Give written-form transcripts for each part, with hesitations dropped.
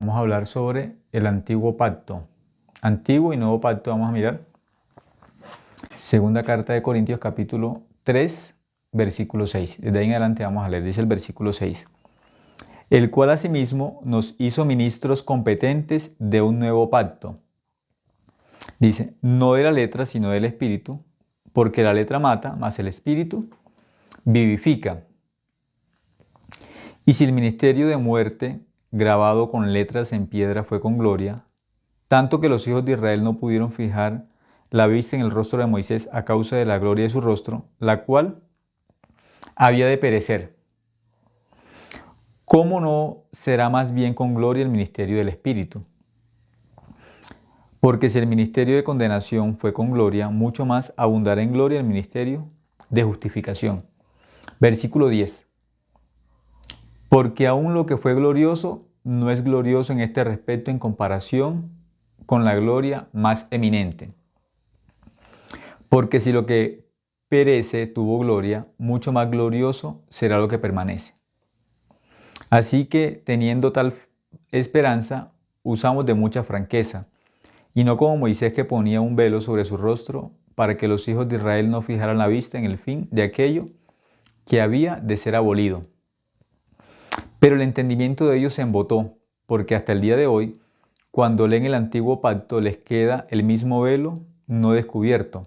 Vamos a hablar sobre el antiguo pacto. Antiguo y nuevo pacto vamos a mirar. Segunda carta de Corintios capítulo 3, versículo 6. Desde ahí en adelante vamos a leer, dice el versículo 6. El cual asimismo nos hizo ministros competentes de un nuevo pacto. Dice, no de la letra, sino del espíritu, porque la letra mata, mas el espíritu vivifica. Y si el ministerio de muerte, grabado con letras en piedra, fue con gloria, tanto que los hijos de Israel no pudieron fijar la vista en el rostro de Moisés a causa de la gloria de su rostro, la cual había de perecer. ¿Cómo no será más bien con gloria el ministerio del Espíritu? Porque si el ministerio de condenación fue con gloria, mucho más abundará en gloria el ministerio de justificación. Versículo 10. Porque aún lo que fue glorioso no es glorioso en este respecto en comparación con la gloria más eminente. Porque si lo que perece tuvo gloria, mucho más glorioso será lo que permanece. Así que, teniendo tal esperanza, usamos de mucha franqueza, y no como Moisés, que ponía un velo sobre su rostro para que los hijos de Israel no fijaran la vista en el fin de aquello que había de ser abolido. Pero el entendimiento de ellos se embotó, porque hasta el día de hoy, cuando leen el antiguo pacto, les queda el mismo velo no descubierto,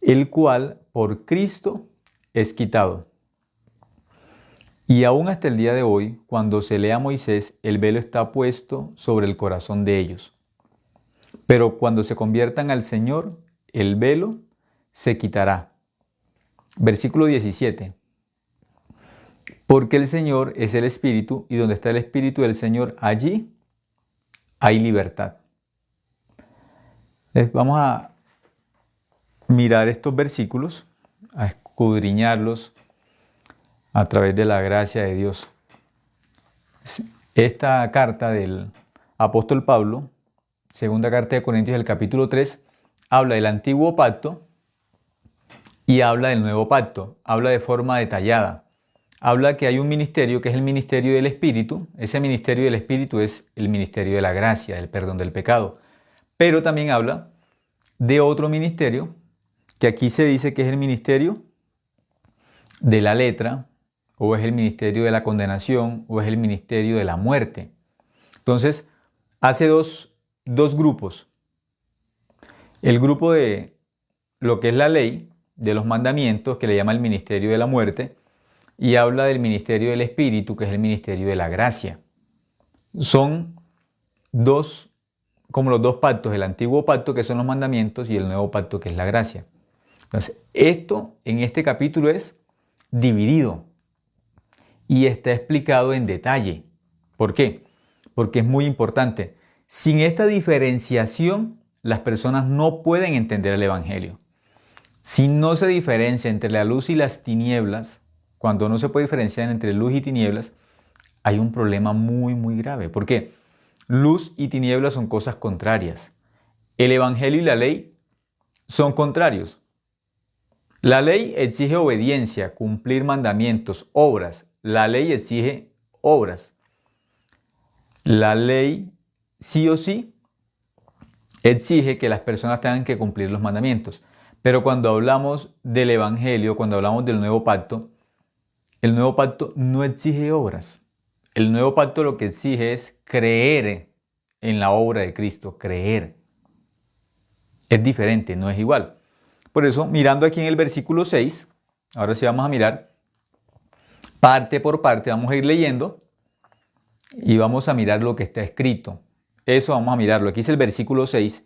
el cual por Cristo es quitado. Y aún hasta el día de hoy, cuando se lee a Moisés, el velo está puesto sobre el corazón de ellos. Pero cuando se conviertan al Señor, el velo se quitará. Versículo 17. Porque el Señor es el Espíritu, y donde está el Espíritu del Señor, allí hay libertad. Vamos a mirar estos versículos, a escudriñarlos a través de la gracia de Dios. Esta carta del apóstol Pablo, segunda carta de Corintios, el capítulo 3, habla del antiguo pacto y habla del nuevo pacto. Habla de forma detallada. Habla que hay un ministerio que es el ministerio del Espíritu. Ese ministerio del Espíritu es el ministerio de la gracia, del perdón del pecado. Pero también habla de otro ministerio que aquí se dice que es el ministerio de la letra, o es el ministerio de la condenación, o es el ministerio de la muerte. Entonces, hace dos grupos. El grupo de lo que es la ley, de los mandamientos, que le llama el ministerio de la muerte, y habla del ministerio del Espíritu, que es el ministerio de la gracia. Son como los dos pactos, el antiguo pacto, que son los mandamientos, y el nuevo pacto, que es la gracia. Entonces, esto en este capítulo es dividido y está explicado en detalle. ¿Por qué? Porque es muy importante. Sin esta diferenciación, las personas no pueden entender el Evangelio. Si no se diferencia entre la luz y las tinieblas, cuando no se puede diferenciar entre luz y tinieblas, hay un problema muy, muy grave. ¿Por qué? Luz y tinieblas son cosas contrarias. El Evangelio y la ley son contrarios. La ley exige obediencia, cumplir mandamientos, obras. La ley exige obras. La ley, sí o sí, exige que las personas tengan que cumplir los mandamientos. Pero cuando hablamos del Evangelio, cuando hablamos del nuevo pacto, el nuevo pacto no exige obras. El nuevo pacto lo que exige es creer en la obra de Cristo, creer. Es diferente, no es igual. Por eso, mirando aquí en el versículo 6, ahora sí vamos a mirar parte por parte, vamos a ir leyendo y vamos a mirar lo que está escrito. Eso vamos a mirarlo. Aquí es el versículo 6,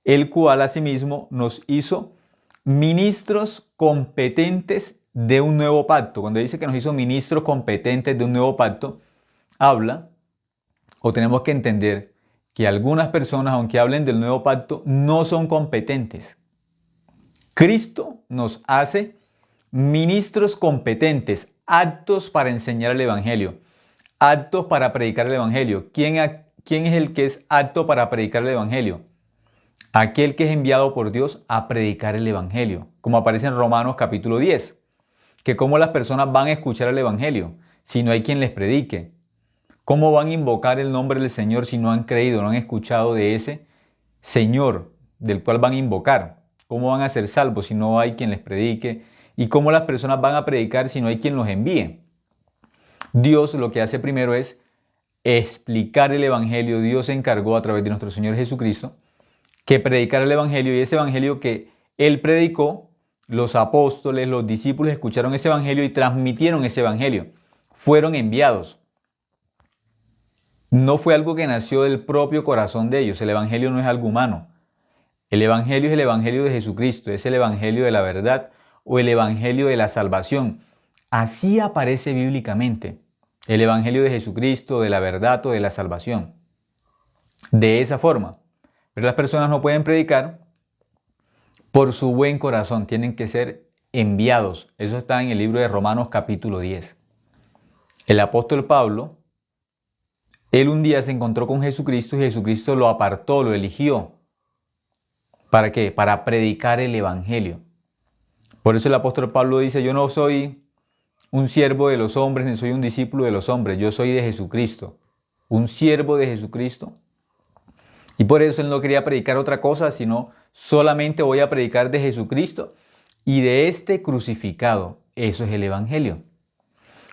el cual asimismo nos hizo ministros competentes de un nuevo pacto. Cuando dice que nos hizo ministros competentes de un nuevo pacto, habla, o tenemos que entender, que algunas personas, aunque hablen del nuevo pacto, no son competentes. Cristo nos hace ministros competentes, aptos para enseñar el Evangelio, aptos para predicar el Evangelio. ¿Quién es el que es apto para predicar el Evangelio? Aquel que es enviado por Dios a predicar el Evangelio, como aparece en Romanos capítulo 10, que cómo las personas van a escuchar el Evangelio si no hay quien les predique. ¿Cómo van a invocar el nombre del Señor si no han creído, no han escuchado de ese Señor del cual van a invocar? ¿Cómo van a ser salvos si no hay quien les predique? ¿Y cómo las personas van a predicar si no hay quien los envíe? Dios lo que hace primero es explicar el Evangelio. Dios se encargó a través de nuestro Señor Jesucristo que predicara el Evangelio, y ese Evangelio que Él predicó, los apóstoles, los discípulos escucharon ese Evangelio y transmitieron ese Evangelio. Fueron enviados. No fue algo que nació del propio corazón de ellos. El Evangelio no es algo humano. El Evangelio es el Evangelio de Jesucristo, es el Evangelio de la verdad o el Evangelio de la salvación. Así aparece bíblicamente el Evangelio de Jesucristo, de la verdad o de la salvación. De esa forma. Pero las personas no pueden predicar por su buen corazón, tienen que ser enviados. Eso está en el libro de Romanos capítulo 10. El apóstol Pablo, él un día se encontró con Jesucristo y Jesucristo lo apartó, lo eligió. ¿Para qué? Para predicar el Evangelio. Por eso el apóstol Pablo dice, yo no soy un siervo de los hombres, ni soy un discípulo de los hombres, yo soy de Jesucristo, un siervo de Jesucristo. Y por eso él no quería predicar otra cosa, sino solamente voy a predicar de Jesucristo y de este crucificado. Eso es el Evangelio.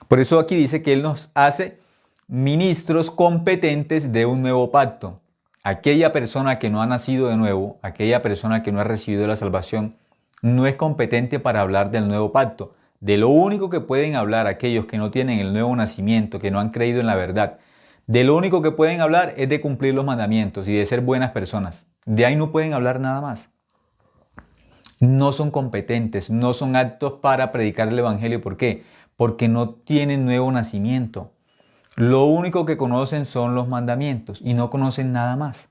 Por eso aquí dice que él nos hace ministros competentes de un nuevo pacto. Aquella persona que no ha nacido de nuevo, aquella persona que no ha recibido la salvación, no es competente para hablar del nuevo pacto. De lo único que pueden hablar aquellos que no tienen el nuevo nacimiento, que no han creído en la verdad, de lo único que pueden hablar es de cumplir los mandamientos y de ser buenas personas. De ahí no pueden hablar nada más. No son competentes, no son aptos para predicar el Evangelio. ¿Por qué? Porque no tienen nuevo nacimiento. Lo único que conocen son los mandamientos y no conocen nada más.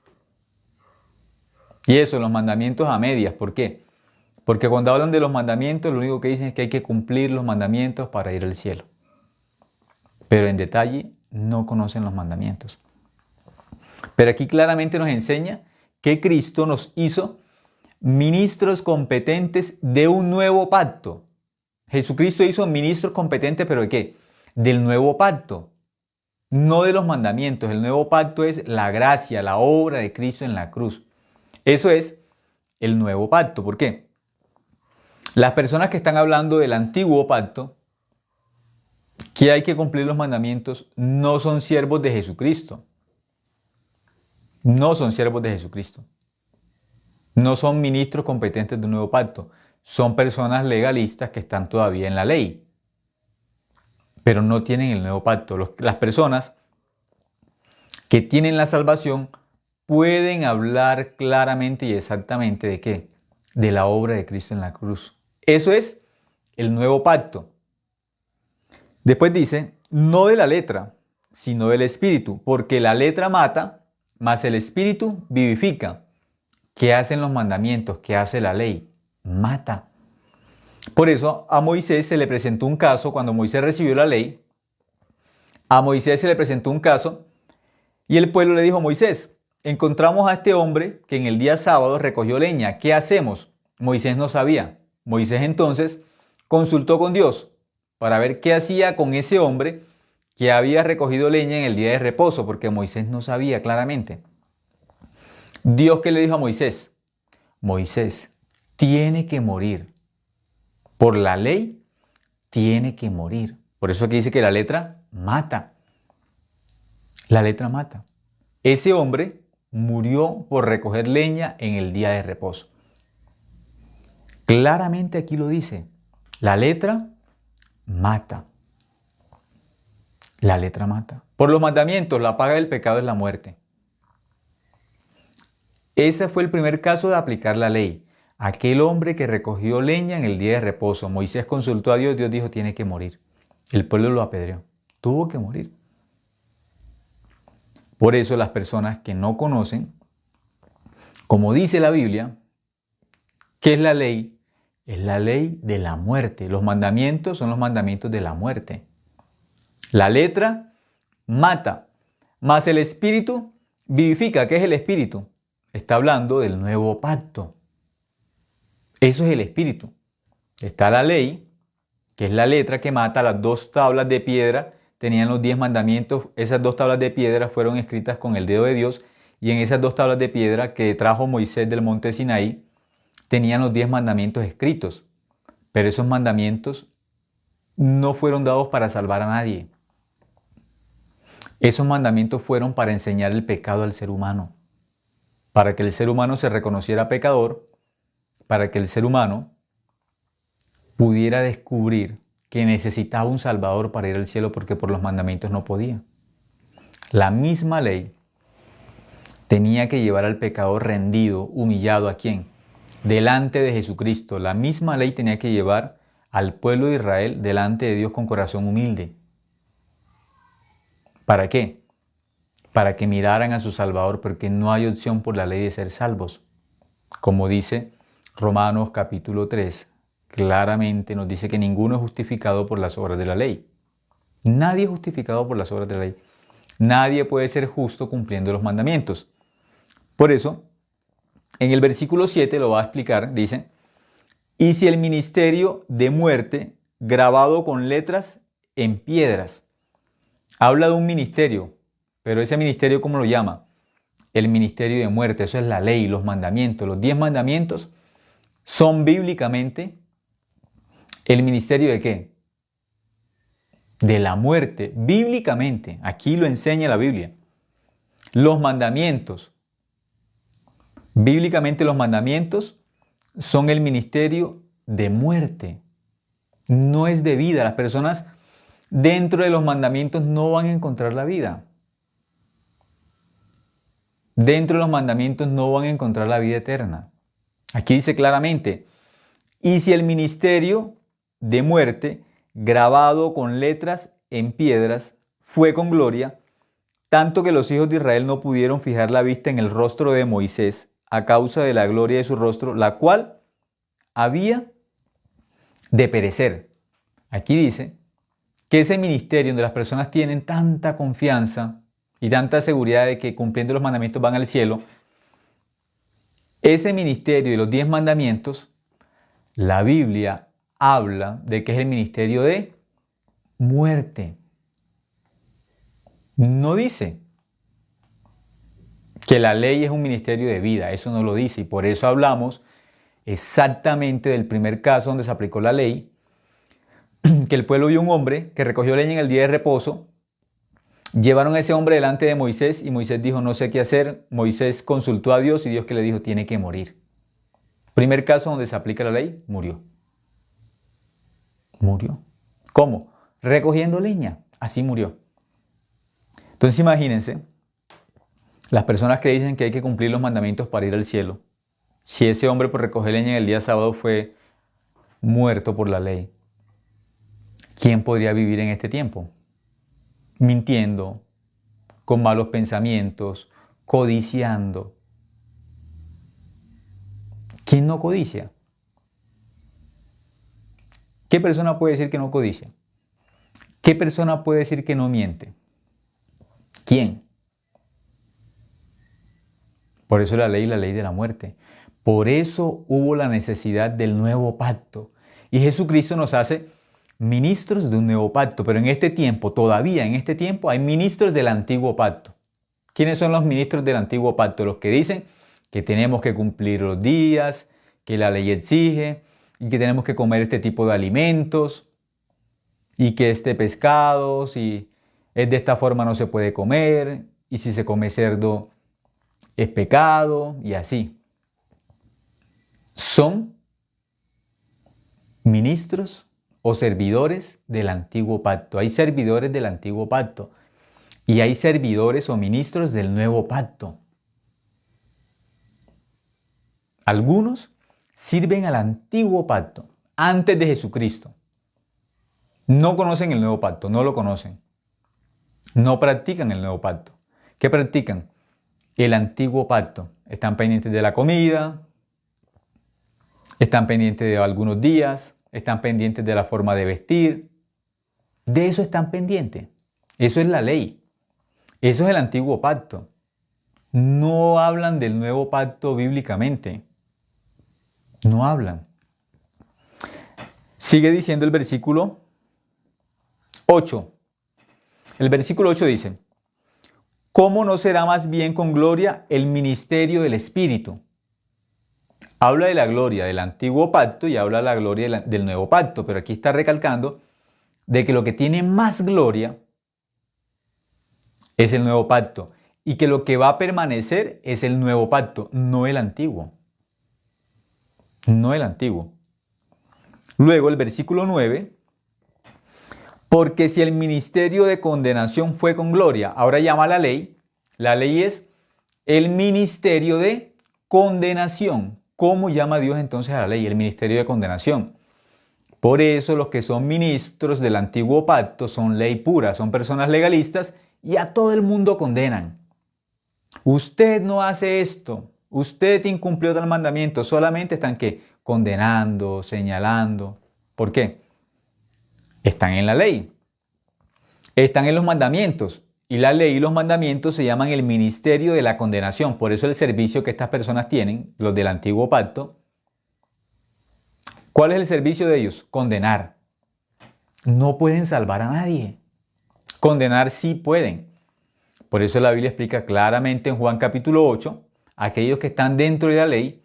Y eso, los mandamientos a medias. ¿Por qué? Porque cuando hablan de los mandamientos, lo único que dicen es que hay que cumplir los mandamientos para ir al cielo. Pero en detalle no conocen los mandamientos. Pero aquí claramente nos enseña que Cristo nos hizo ministros competentes de un nuevo pacto. Jesucristo hizo ministros competentes, ¿pero de qué? Del nuevo pacto, no de los mandamientos. El nuevo pacto es la gracia, la obra de Cristo en la cruz. Eso es el nuevo pacto. ¿Por qué? Las personas que están hablando del antiguo pacto, que hay que cumplir los mandamientos, no son siervos de Jesucristo. No son siervos de Jesucristo. No son ministros competentes de un nuevo pacto. Son personas legalistas que están todavía en la ley, pero no tienen el nuevo pacto. Las personas que tienen la salvación pueden hablar claramente y exactamente ¿de qué? De la obra de Cristo en la cruz. Eso es el nuevo pacto. Después dice, no de la letra, sino del Espíritu, porque la letra mata, mas el Espíritu vivifica. ¿Qué hacen los mandamientos? ¿Qué hace la ley? Mata. Por eso a Moisés se le presentó un caso, cuando Moisés recibió la ley, a Moisés se le presentó un caso y el pueblo le dijo a Moisés, encontramos a este hombre que en el día sábado recogió leña, ¿qué hacemos? Moisés no sabía. Moisés entonces consultó con Dios para ver qué hacía con ese hombre que había recogido leña en el día de reposo, porque Moisés no sabía claramente. Dios, ¿qué le dijo a Moisés? Moisés tiene que morir. Por la ley tiene que morir. Por eso aquí dice que la letra mata. La letra mata. Ese hombre murió por recoger leña en el día de reposo. Claramente aquí lo dice. La letra mata. La letra mata. Por los mandamientos, la paga del pecado es la muerte. Ese fue el primer caso de aplicar la ley. Aquel hombre que recogió leña en el día de reposo. Moisés consultó a Dios, Dios dijo tiene que morir. El pueblo lo apedreó. Tuvo que morir. Por eso las personas que no conocen, como dice la Biblia, ¿qué es la ley? Es la ley de la muerte. Los mandamientos son los mandamientos de la muerte. La letra mata, mas el Espíritu vivifica. ¿Qué es el Espíritu? Está hablando del nuevo pacto. Eso es el Espíritu. Está la ley, que es la letra que mata, las dos tablas de piedra tenían los 10 mandamientos. Esas 2 tablas de piedra fueron escritas con el dedo de Dios, y en esas 2 tablas de piedra que trajo Moisés del monte Sinaí, tenían los 10 mandamientos escritos. Pero esos mandamientos no fueron dados para salvar a nadie. Esos mandamientos fueron para enseñar el pecado al ser humano, para que el ser humano se reconociera pecador, para que el ser humano pudiera descubrir que necesitaba un Salvador para ir al cielo, porque por los mandamientos no podía. La misma ley tenía que llevar al pecador rendido, humillado, ¿a quién? Delante de Jesucristo. La misma ley tenía que llevar al pueblo de Israel delante de Dios con corazón humilde. ¿Para qué? Para que miraran a su Salvador, porque no hay opción por la ley de ser salvos. Como dice Romanos capítulo 3, claramente nos dice que ninguno es justificado por las obras de la ley. Nadie es justificado por las obras de la ley. Nadie puede ser justo cumpliendo los mandamientos. Por eso, en el versículo 7 lo va a explicar, dice: y si el ministerio de muerte grabado con letras en piedras. Habla de un ministerio, pero ese ministerio, ¿cómo lo llama? El ministerio de muerte. Eso es la ley, los mandamientos. Los 10 mandamientos son bíblicamente el ministerio ¿de qué? De la muerte. Bíblicamente. Aquí lo enseña la Biblia. Los mandamientos. Bíblicamente los mandamientos son el ministerio de muerte. No es de vida. Las personas dentro de los mandamientos no van a encontrar la vida. Dentro de los mandamientos no van a encontrar la vida eterna. Aquí dice claramente: y si el ministerio de muerte, grabado con letras en piedras, fue con gloria, tanto que los hijos de Israel no pudieron fijar la vista en el rostro de Moisés a causa de la gloria de su rostro, la cual había de perecer. Aquí dice que ese ministerio donde las personas tienen tanta confianza y tanta seguridad de que cumpliendo los mandamientos van al cielo, ese ministerio de los 10 mandamientos, la Biblia habla de que es el ministerio de muerte. No dice que la ley es un ministerio de vida, eso no lo dice, y por eso hablamos exactamente del primer caso donde se aplicó la ley, que el pueblo vio un hombre que recogió leña en el día de reposo. Llevaron a ese hombre delante de Moisés y Moisés dijo: no sé qué hacer. Moisés consultó a Dios y Dios que le dijo: tiene que morir. Primer caso donde se aplica la ley, murió. Murió. ¿Cómo? Recogiendo leña. Así murió. Entonces imagínense las personas que dicen que hay que cumplir los mandamientos para ir al cielo. Si ese hombre por recoger leña en el día sábado fue muerto por la ley, ¿quién podría vivir en este tiempo? Mintiendo, con malos pensamientos, codiciando. ¿Quién no codicia? ¿Qué persona puede decir que no codicia? ¿Qué persona puede decir que no miente? ¿Quién? Por eso la ley de la muerte. Por eso hubo la necesidad del nuevo pacto. Y Jesucristo nos hace ministros de un nuevo pacto. Pero en este tiempo, todavía en este tiempo, hay ministros del antiguo pacto. ¿Quiénes son los ministros del antiguo pacto? Los que dicen que tenemos que cumplir los días, que la ley exige, y que tenemos que comer este tipo de alimentos, y que este pescado, si es de esta forma no se puede comer, y si se come cerdo es pecado, y así. Son ministros o servidores del antiguo pacto. Hay servidores del antiguo pacto y hay servidores o ministros del nuevo pacto. Algunos sirven al antiguo pacto antes de Jesucristo. No conocen el nuevo pacto, no lo conocen. No practican el nuevo pacto. ¿Qué practican? El antiguo pacto. Están pendientes de la comida, están pendientes de algunos días, están pendientes de la forma de vestir. De eso están pendientes. Eso es la ley. Eso es el antiguo pacto. No hablan del nuevo pacto bíblicamente. No hablan. Sigue diciendo el versículo 8. El versículo 8 dice, ¿cómo no será más bien con gloria el ministerio del Espíritu? Habla de la gloria del antiguo pacto y habla de la gloria del nuevo pacto, pero aquí está recalcando de que lo que tiene más gloria es el nuevo pacto y que lo que va a permanecer es el nuevo pacto, no el antiguo. No el antiguo. Luego el versículo 9, porque si el ministerio de condenación fue con gloria, ahora llama la ley es el ministerio de condenación. ¿Cómo llama Dios entonces a la ley? El ministerio de condenación. Por eso los que son ministros del antiguo pacto son ley pura, son personas legalistas y a todo el mundo condenan. Usted no hace esto, usted incumplió tal mandamiento, solamente están ¿qué? Condenando, señalando. ¿Por qué? Están en la ley, están en los mandamientos y la ley y los mandamientos se llaman el ministerio de la condenación. Por eso el servicio que estas personas tienen, los del antiguo pacto, ¿cuál es el servicio de ellos? Condenar. No pueden salvar a nadie. Condenar sí pueden. Por eso la Biblia explica claramente en Juan capítulo 8, aquellos que están dentro de la ley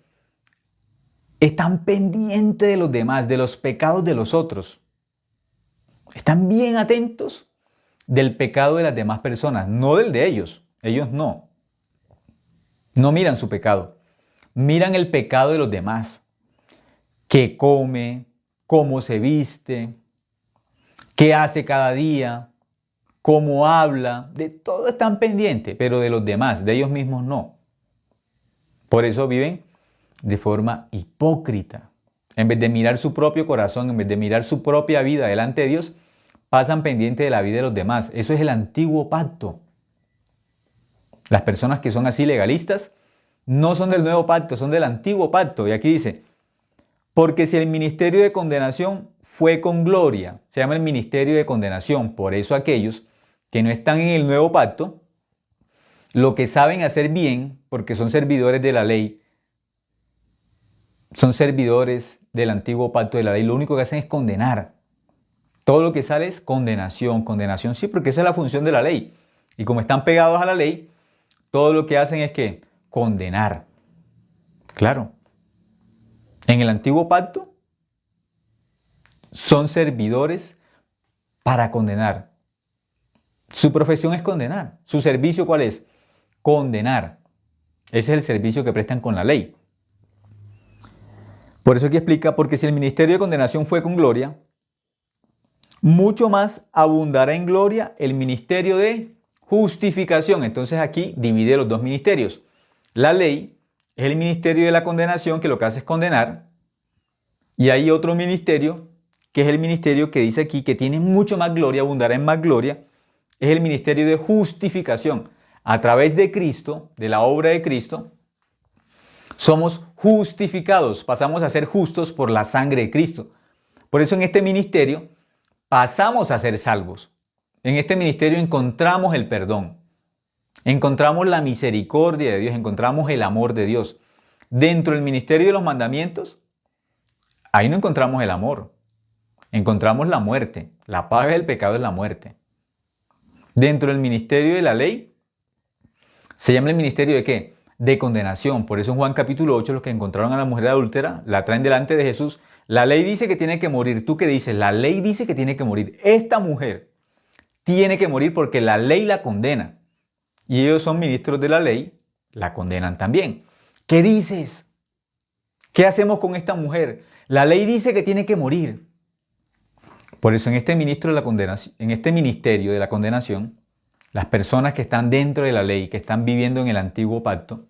están pendientes de los demás, de los pecados de los otros. Están bien atentos del pecado de las demás personas, no del de ellos. Ellos no. No miran su pecado. Miran el pecado de los demás. Qué come, cómo se viste, qué hace cada día, cómo habla. De todo están pendientes, pero de los demás, de ellos mismos no. Por eso viven de forma hipócrita. En vez de mirar su propio corazón, en vez de mirar su propia vida delante de Dios, pasan pendiente de la vida de los demás. Eso es el antiguo pacto. Las personas que son así legalistas no son del nuevo pacto, son del antiguo pacto. Y aquí dice, porque si el ministerio de condenación fue con gloria, se llama el ministerio de condenación. Por eso aquellos que no están en el nuevo pacto, lo que saben hacer bien, porque son servidores de la ley, son servidores del antiguo pacto de la ley, lo único que hacen es condenar. Todo lo que sale es condenación, condenación sí, porque esa es la función de la ley. Y como están pegados a la ley, todo lo que hacen es que condenar. Claro. En el antiguo pacto son servidores para condenar. Su profesión es condenar. ¿Su servicio cuál es? Condenar. Ese es el servicio que prestan con la ley. Por eso aquí explica, porque si el ministerio de condenación fue con gloria, mucho más abundará en gloria el ministerio de justificación. Entonces aquí divide los dos ministerios. La ley es el ministerio de la condenación, que lo que hace es condenar. Y hay otro ministerio, que es el ministerio que dice aquí, que tiene mucho más gloria, abundará en más gloria. Es el ministerio de justificación. A través de Cristo, de la obra de Cristo, somos justificados. Pasamos a ser justos por la sangre de Cristo. Por eso en este ministerio pasamos a ser salvos. En este ministerio encontramos el perdón, encontramos la misericordia de Dios, encontramos el amor de Dios. Dentro del ministerio de los mandamientos, ahí no encontramos el amor, encontramos la muerte. La paga del pecado es la muerte. Dentro del ministerio de la ley, se llama el ministerio de ¿qué? De condenación. Por eso en Juan capítulo 8, los que encontraron a la mujer adúltera, la traen delante de Jesús. La ley dice que tiene que morir. ¿Tú qué dices? La ley dice que tiene que morir. Esta mujer tiene que morir porque la ley la condena. Y ellos son ministros de la ley, la condenan también. ¿Qué dices? ¿Qué hacemos con esta mujer? La ley dice que tiene que morir. Por eso en este ministerio de la condenación, las personas que están dentro de la ley, que están viviendo en el antiguo pacto,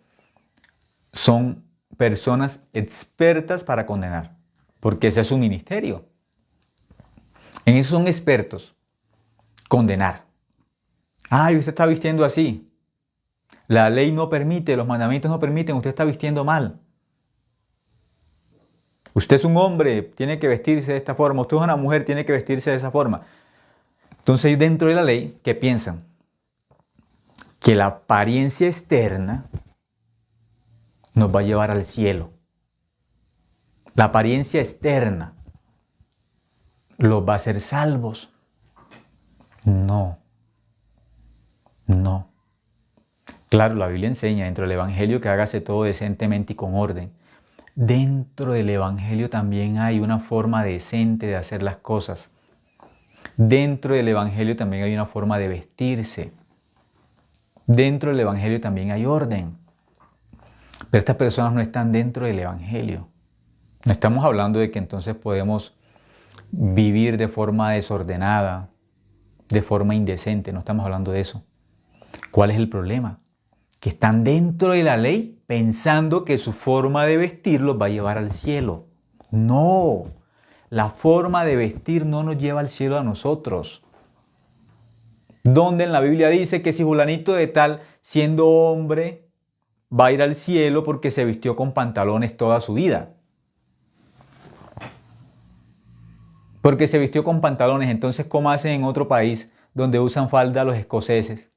son personas expertas para condenar. Porque ese es su ministerio. En eso son expertos. Condenar. Ay, usted está vistiendo así. La ley no permite, los mandamientos no permiten, usted está vistiendo mal. Usted es un hombre, tiene que vestirse de esta forma. Usted es una mujer, tiene que vestirse de esa forma. Entonces, dentro de la ley, ¿qué piensan? Que la apariencia externa nos va a llevar al cielo. La apariencia externa los va a hacer salvos. No. No. Claro, la Biblia enseña dentro del Evangelio que hágase todo decentemente y con orden. Dentro del Evangelio también hay una forma decente de hacer las cosas. Dentro del Evangelio también hay una forma de vestirse. Dentro del Evangelio también hay orden. Pero estas personas no están dentro del Evangelio. No estamos hablando de que entonces podemos vivir de forma desordenada, de forma indecente. No estamos hablando de eso. ¿Cuál es el problema? Que están dentro de la ley pensando que su forma de vestir los va a llevar al cielo. No, la forma de vestir no nos lleva al cielo a nosotros. Donde en la Biblia dice que si fulanito de tal, siendo hombre, va a ir al cielo porque se vistió con pantalones toda su vida. Porque se vistió con pantalones, entonces ¿cómo hacen en otro país donde usan falda los escoceses?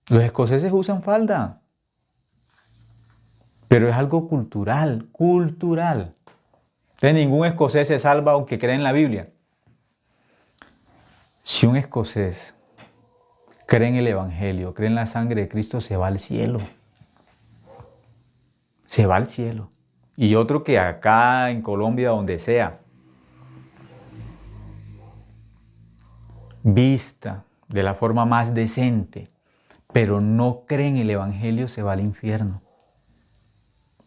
Los escoceses usan falda, pero es algo cultural, cultural. Entonces ningún escocés se salva aunque cree en la Biblia. Si un escocés cree en el Evangelio, cree en la sangre de Cristo, se va al cielo. Se va al cielo. Y otro que acá en Colombia, donde sea, vista de la forma más decente, pero no cree en el Evangelio, se va al infierno.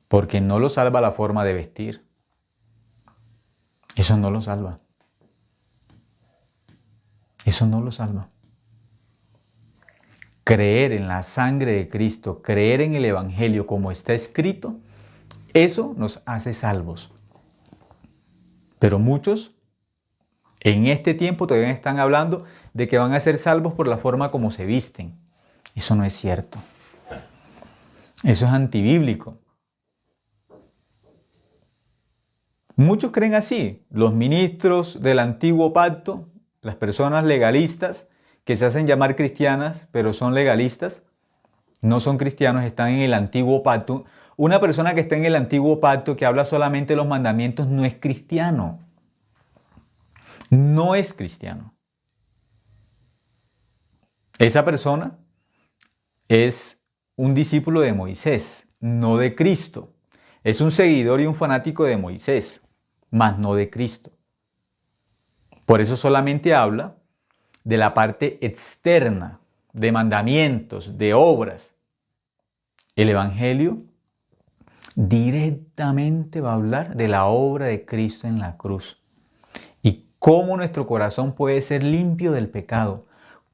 Porque no lo salva la forma de vestir. Eso no lo salva. Eso no lo salva. Creer en la sangre de Cristo, creer en el Evangelio como está escrito, eso nos hace salvos. Pero muchos en este tiempo todavía están hablando de que van a ser salvos por la forma como se visten. Eso no es cierto. Eso es antibíblico. Muchos creen así. Los ministros del antiguo pacto, las personas legalistas que se hacen llamar cristianas, pero son legalistas, no son cristianos, están en el antiguo pacto. Una persona que está en el antiguo pacto, que habla solamente de los mandamientos, no es cristiano. No es cristiano. Esa persona es un discípulo de Moisés, no de Cristo. Es un seguidor y un fanático de Moisés, mas no de Cristo. Por eso solamente habla de la parte externa, de mandamientos, de obras. El Evangelio directamente va a hablar de la obra de Cristo en la cruz. Y cómo nuestro corazón puede ser limpio del pecado.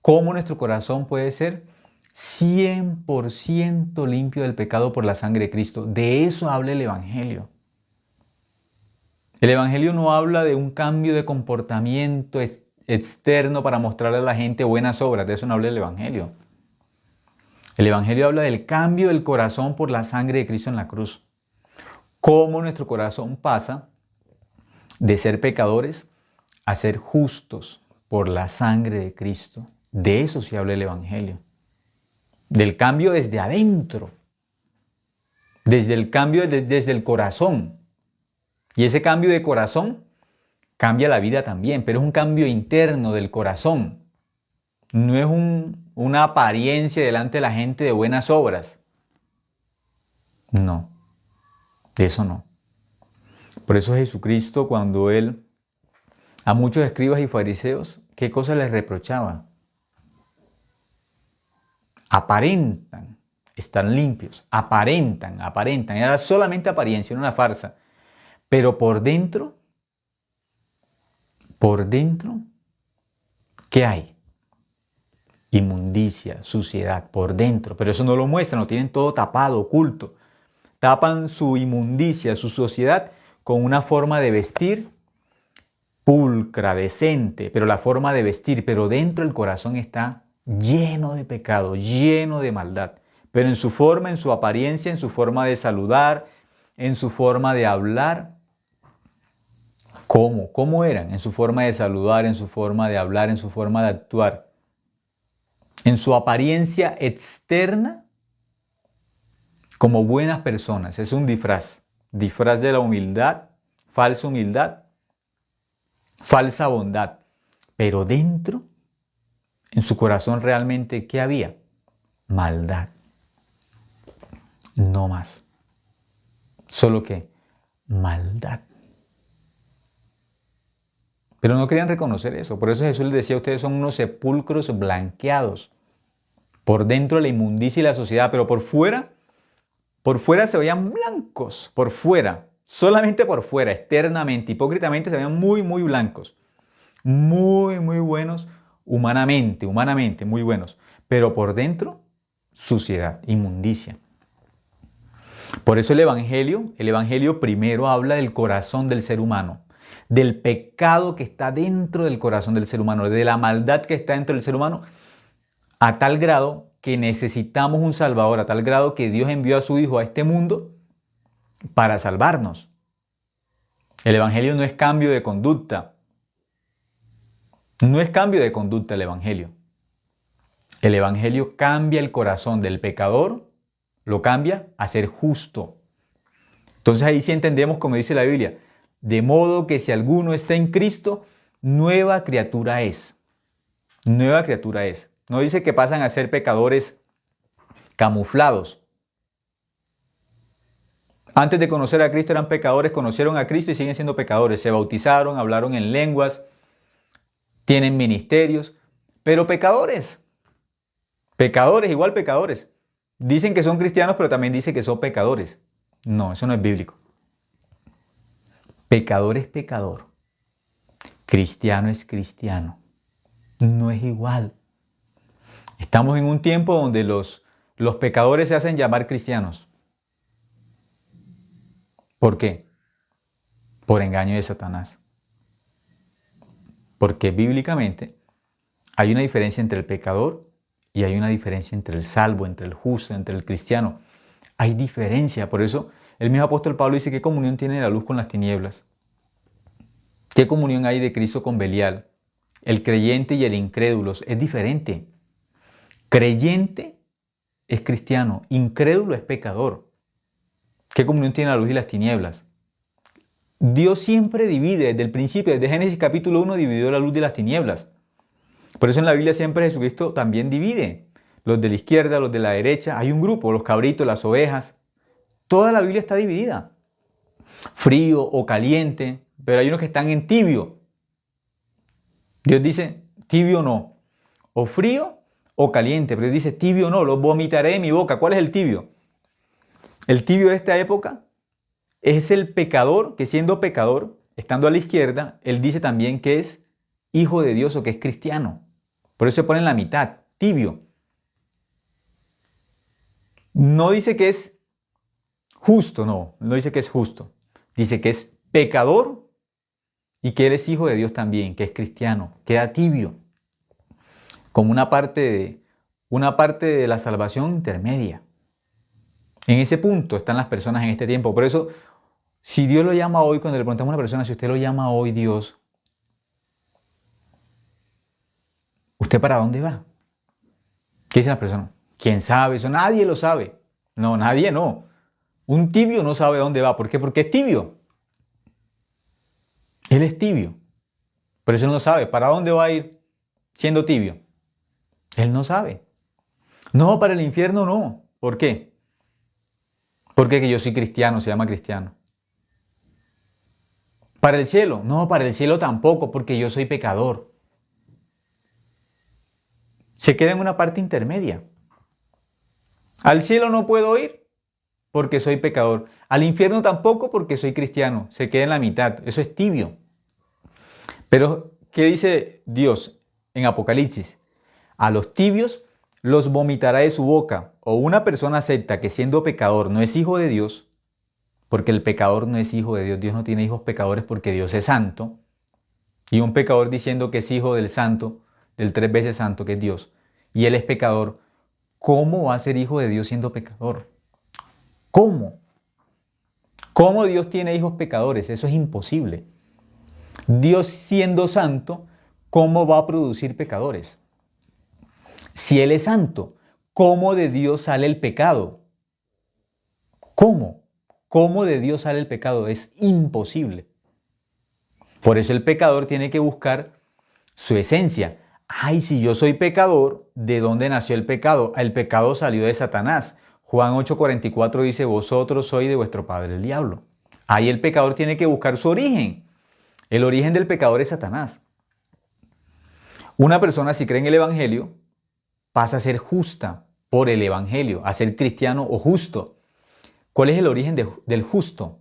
Cómo nuestro corazón puede ser 100% limpio del pecado por la sangre de Cristo. De eso habla el Evangelio. El Evangelio no habla de un cambio de comportamiento externo para mostrarle a la gente buenas obras. De eso no habla el Evangelio. El Evangelio habla del cambio del corazón por la sangre de Cristo en la cruz. Cómo nuestro corazón pasa de ser pecadores a ser justos por la sangre de Cristo. De eso sí habla el Evangelio. Del cambio desde adentro. Desde el cambio desde el corazón. Y ese cambio de corazón cambia la vida también, pero es un cambio interno del corazón. No es una apariencia delante de la gente de buenas obras. No, de eso no. Por eso Jesucristo, cuando Él a muchos escribas y fariseos, ¿qué cosa les reprochaba? Aparentan estar limpios, aparentan. Era solamente apariencia, no una farsa. Pero por dentro, ¿qué hay? Inmundicia, suciedad, por dentro. Pero eso no lo muestran, lo tienen todo tapado, oculto. Tapan su inmundicia, su suciedad, con una forma de vestir pulcra, decente, pero la forma de vestir, pero dentro el corazón está lleno de pecado, lleno de maldad. Pero en su forma, en su apariencia, en su forma de saludar, en su forma de hablar, ¿cómo? ¿Cómo eran? En su forma de saludar, en su forma de hablar, en su forma de actuar. En su apariencia externa, como buenas personas. Es un disfraz. Disfraz de la humildad, falsa bondad. Pero dentro, en su corazón realmente, ¿qué había? Maldad. No más. Solo que maldad. Pero no querían reconocer eso. Por eso Jesús les decía, ustedes son unos sepulcros blanqueados. Por dentro la inmundicia y la sociedad, pero por fuera se veían blancos. Por fuera, solamente por fuera, externamente, hipócritamente se veían muy, muy blancos. Muy, muy buenos humanamente, muy buenos. Pero por dentro, suciedad, inmundicia. Por eso el Evangelio primero habla del corazón del ser humano, del pecado que está dentro del corazón del ser humano, de la maldad que está dentro del ser humano, a tal grado que necesitamos un Salvador, a tal grado que Dios envió a su Hijo a este mundo para salvarnos. El Evangelio no es cambio de conducta. No es cambio de conducta el Evangelio. El Evangelio cambia el corazón del pecador, lo cambia a ser justo. Entonces ahí sí entendemos, como dice la Biblia, de modo que si alguno está en Cristo, nueva criatura es. Nueva criatura es. No dice que pasan a ser pecadores camuflados. Antes de conocer a Cristo eran pecadores, conocieron a Cristo y siguen siendo pecadores. Se bautizaron, hablaron en lenguas, tienen ministerios, pero pecadores. Pecadores, igual pecadores. Dicen que son cristianos, pero también dicen que son pecadores. No, eso no es bíblico. Pecador es pecador. Cristiano es cristiano. No es igual. Estamos en un tiempo donde los pecadores se hacen llamar cristianos. ¿Por qué? Por engaño de Satanás. Porque bíblicamente hay una diferencia entre el pecador y hay una diferencia entre el salvo, entre el justo, entre el cristiano. Hay diferencia. Por eso el mismo apóstol Pablo dice, ¿qué comunión tiene la luz con las tinieblas? ¿Qué comunión hay de Cristo con Belial? El creyente y el incrédulo es diferente. Creyente es cristiano, incrédulo es pecador. ¿Qué comunión tiene la luz y las tinieblas? Dios siempre divide, desde el principio, desde Génesis capítulo 1 dividió la luz de las tinieblas. Por eso en la Biblia siempre Jesucristo también divide. Los de la izquierda, los de la derecha. Hay un grupo, los cabritos, las ovejas. Toda la Biblia está dividida. Frío o caliente, pero hay unos que están en tibio. Dios dice, tibio no. O frío o caliente, pero Dios dice, tibio no, los vomitaré de mi boca. ¿Cuál es el tibio? El tibio de esta época es el pecador que siendo pecador, estando a la izquierda, él dice también que es hijo de Dios o que es cristiano. Por eso se pone en la mitad, tibio. No dice que es justo, no dice que es justo. Dice que es pecador y que él es hijo de Dios también, que es cristiano. Queda tibio, como una parte de la salvación intermedia. En ese punto están las personas en este tiempo. Por eso, si Dios lo llama hoy, cuando le preguntamos a una persona, si usted lo llama hoy Dios, ¿usted para dónde va? ¿Qué dice la persona? ¿Quién sabe eso? Nadie lo sabe. No, nadie no. Un tibio no sabe dónde va. ¿Por qué? Porque es tibio. Él es tibio. Pero eso no sabe. ¿Para dónde va a ir siendo tibio? Él no sabe. No, para el infierno no. ¿Por qué? Porque que yo soy cristiano, se llama cristiano. ¿Para el cielo? No, para el cielo tampoco, porque yo soy pecador. Se queda en una parte intermedia. Al cielo no puedo ir porque soy pecador. Al infierno tampoco porque soy cristiano. Se queda en la mitad. Eso es tibio. Pero, ¿qué dice Dios en Apocalipsis? A los tibios los vomitará de su boca. O una persona acepta que siendo pecador no es hijo de Dios, porque el pecador no es hijo de Dios. Dios no tiene hijos pecadores porque Dios es santo. Y un pecador diciendo que es hijo del santo, del 3 veces santo que es Dios, y él es pecador, ¿cómo va a ser hijo de Dios siendo pecador? ¿Cómo? ¿Cómo Dios tiene hijos pecadores? Eso es imposible. Dios siendo santo, ¿cómo va a producir pecadores? Si Él es santo, ¿cómo de Dios sale el pecado? ¿Cómo? ¿Cómo de Dios sale el pecado? Es imposible. Por eso el pecador tiene que buscar su esencia. Ay, si yo soy pecador, ¿de dónde nació el pecado? El pecado salió de Satanás. Juan 8:44 dice, vosotros sois de vuestro padre el diablo. Ahí el pecador tiene que buscar su origen. El origen del pecador es Satanás. Una persona, si cree en el Evangelio, pasa a ser justa por el Evangelio, a ser cristiano o justo. ¿Cuál es el origen del justo?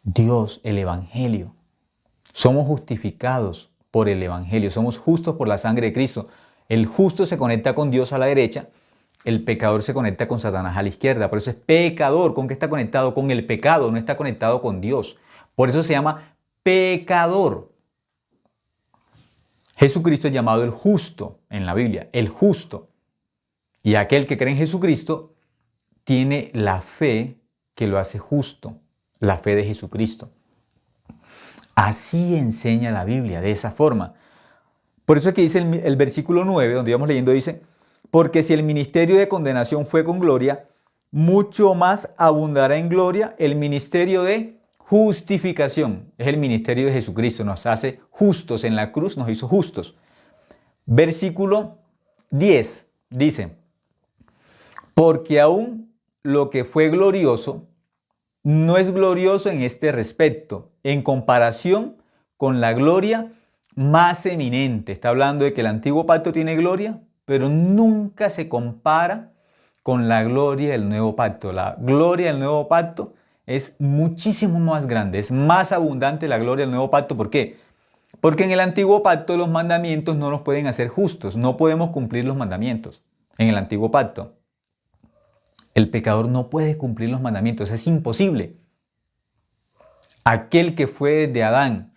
Dios, el Evangelio. Somos justificados por el Evangelio, somos justos por la sangre de Cristo. El justo se conecta con Dios a la derecha, el pecador se conecta con Satanás a la izquierda. Por eso es pecador. ¿Con qué está conectado? Con el pecado, no está conectado con Dios. Por eso se llama pecador. Jesucristo es llamado el justo en la Biblia, el justo. Y aquel que cree en Jesucristo tiene la fe que lo hace justo, la fe de Jesucristo. Así enseña la Biblia, de esa forma. Por eso es que dice el versículo 9, donde íbamos leyendo, dice, porque si el ministerio de condenación fue con gloria, mucho más abundará en gloria el ministerio de justificación. Es el ministerio de Jesucristo, nos hace justos en la cruz, nos hizo justos. Versículo 10 dice, porque aún lo que fue glorioso no es glorioso en este respecto, en comparación con la gloria más eminente. Está hablando de que el antiguo pacto tiene gloria, pero nunca se compara con la gloria del nuevo pacto. La gloria del nuevo pacto es muchísimo más grande, es más abundante la gloria del nuevo pacto. ¿Por qué? Porque en el antiguo pacto los mandamientos no nos pueden hacer justos, no podemos cumplir los mandamientos en el antiguo pacto. El pecador no puede cumplir los mandamientos, es imposible. Aquel que fue de Adán,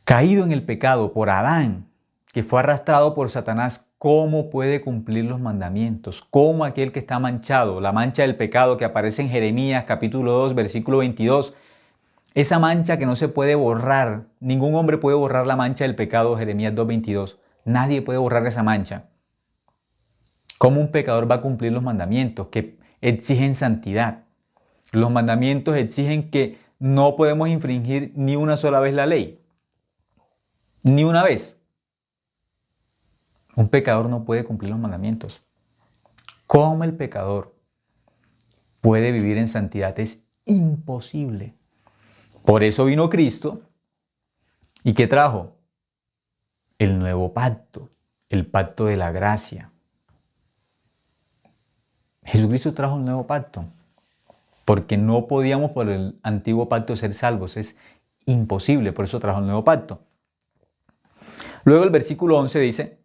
caído en el pecado por Adán, que fue arrastrado por Satanás, ¿cómo puede cumplir los mandamientos? ¿Cómo aquel que está manchado, la mancha del pecado que aparece en Jeremías capítulo 2, versículo 22, esa mancha que no se puede borrar, ningún hombre puede borrar la mancha del pecado, Jeremías 2:22, nadie puede borrar esa mancha. ¿Cómo un pecador va a cumplir los mandamientos que exigen santidad? Los mandamientos exigen que no podemos infringir ni una sola vez la ley. Ni una vez. Un pecador no puede cumplir los mandamientos. ¿Cómo el pecador puede vivir en santidad? Es imposible. Por eso vino Cristo. ¿Y qué trajo? El nuevo pacto, el pacto de la gracia. Jesucristo trajo un nuevo pacto, porque no podíamos por el antiguo pacto ser salvos, es imposible, por eso trajo el nuevo pacto. Luego el versículo 11 dice,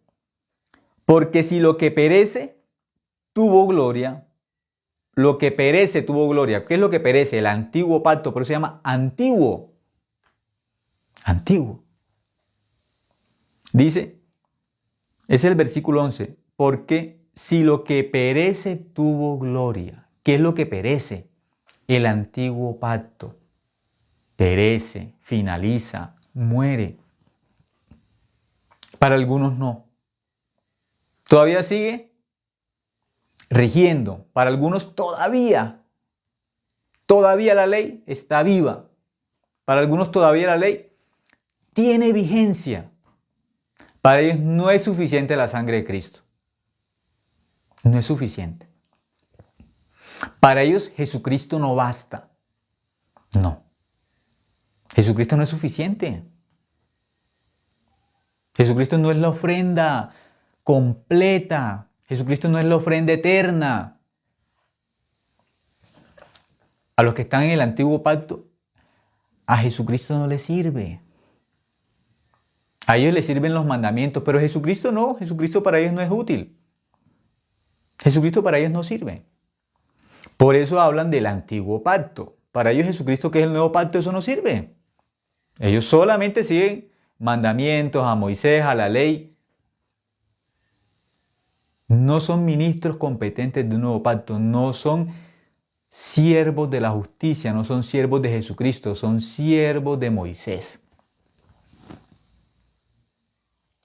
porque si lo que perece tuvo gloria, lo que perece tuvo gloria. ¿Qué es lo que perece? El antiguo pacto, por eso se llama antiguo. Antiguo. Dice, es el versículo 11, porque si lo que perece tuvo gloria. ¿Qué es lo que perece? El antiguo pacto. Perece, finaliza, muere. Para algunos no. Todavía sigue rigiendo. Para algunos todavía la ley está viva. Para algunos todavía la ley tiene vigencia. Para ellos no es suficiente la sangre de Cristo. No es suficiente. Para ellos Jesucristo no basta. No. Jesucristo no es suficiente. Jesucristo no es la ofrenda completa. Jesucristo no es la ofrenda eterna. A los que están en el antiguo pacto, a Jesucristo no les sirve. A ellos les sirven los mandamientos, pero Jesucristo no. Jesucristo para ellos no es útil. Jesucristo para ellos no sirve. Por eso hablan del antiguo pacto. Para ellos Jesucristo, que es el nuevo pacto, eso no sirve. Ellos solamente siguen mandamientos, a Moisés, a la ley. No son ministros competentes de un nuevo pacto. No son siervos de la justicia. No son siervos de Jesucristo. Son siervos de Moisés.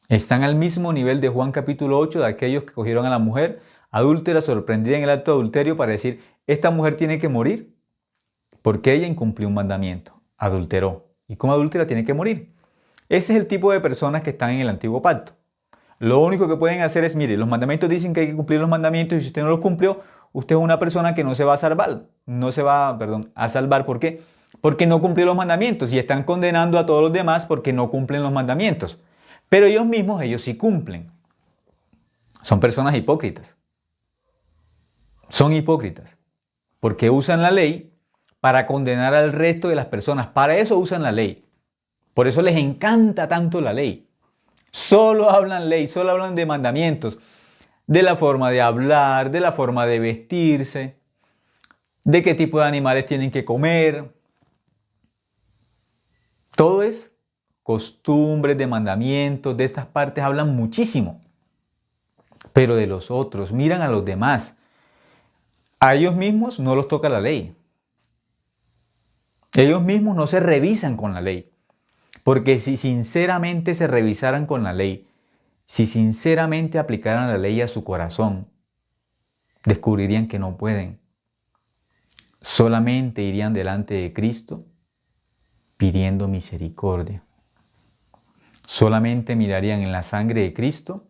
Están al mismo nivel de Juan capítulo 8, de aquellos que cogieron a la mujer adúltera, sorprendida en el acto de adulterio, para decir, esta mujer tiene que morir porque ella incumplió un mandamiento, adulteró. Y como adúltera tiene que morir. Ese es el tipo de personas que están en el antiguo pacto. Lo único que pueden hacer es, mire, los mandamientos dicen que hay que cumplir los mandamientos y si usted no los cumplió, usted es una persona que no se va a salvar. No se va, perdón, a salvar. ¿Por qué? Porque no cumplió los mandamientos y están condenando a todos los demás porque no cumplen los mandamientos. Pero ellos mismos, ellos sí cumplen. Son personas hipócritas. Son hipócritas. Porque usan la ley para condenar al resto de las personas. Para eso usan la ley. Por eso les encanta tanto la ley. Solo hablan ley, solo hablan de mandamientos. De la forma de hablar, de la forma de vestirse, de qué tipo de animales tienen que comer. Todo es costumbres, de mandamientos, de estas partes hablan muchísimo. Pero de los otros, miran a los demás. A ellos mismos no los toca la ley. Ellos mismos no se revisan con la ley. Porque si sinceramente se revisaran con la ley, si sinceramente aplicaran la ley a su corazón, descubrirían que no pueden. Solamente irían delante de Cristo pidiendo misericordia. Solamente mirarían en la sangre de Cristo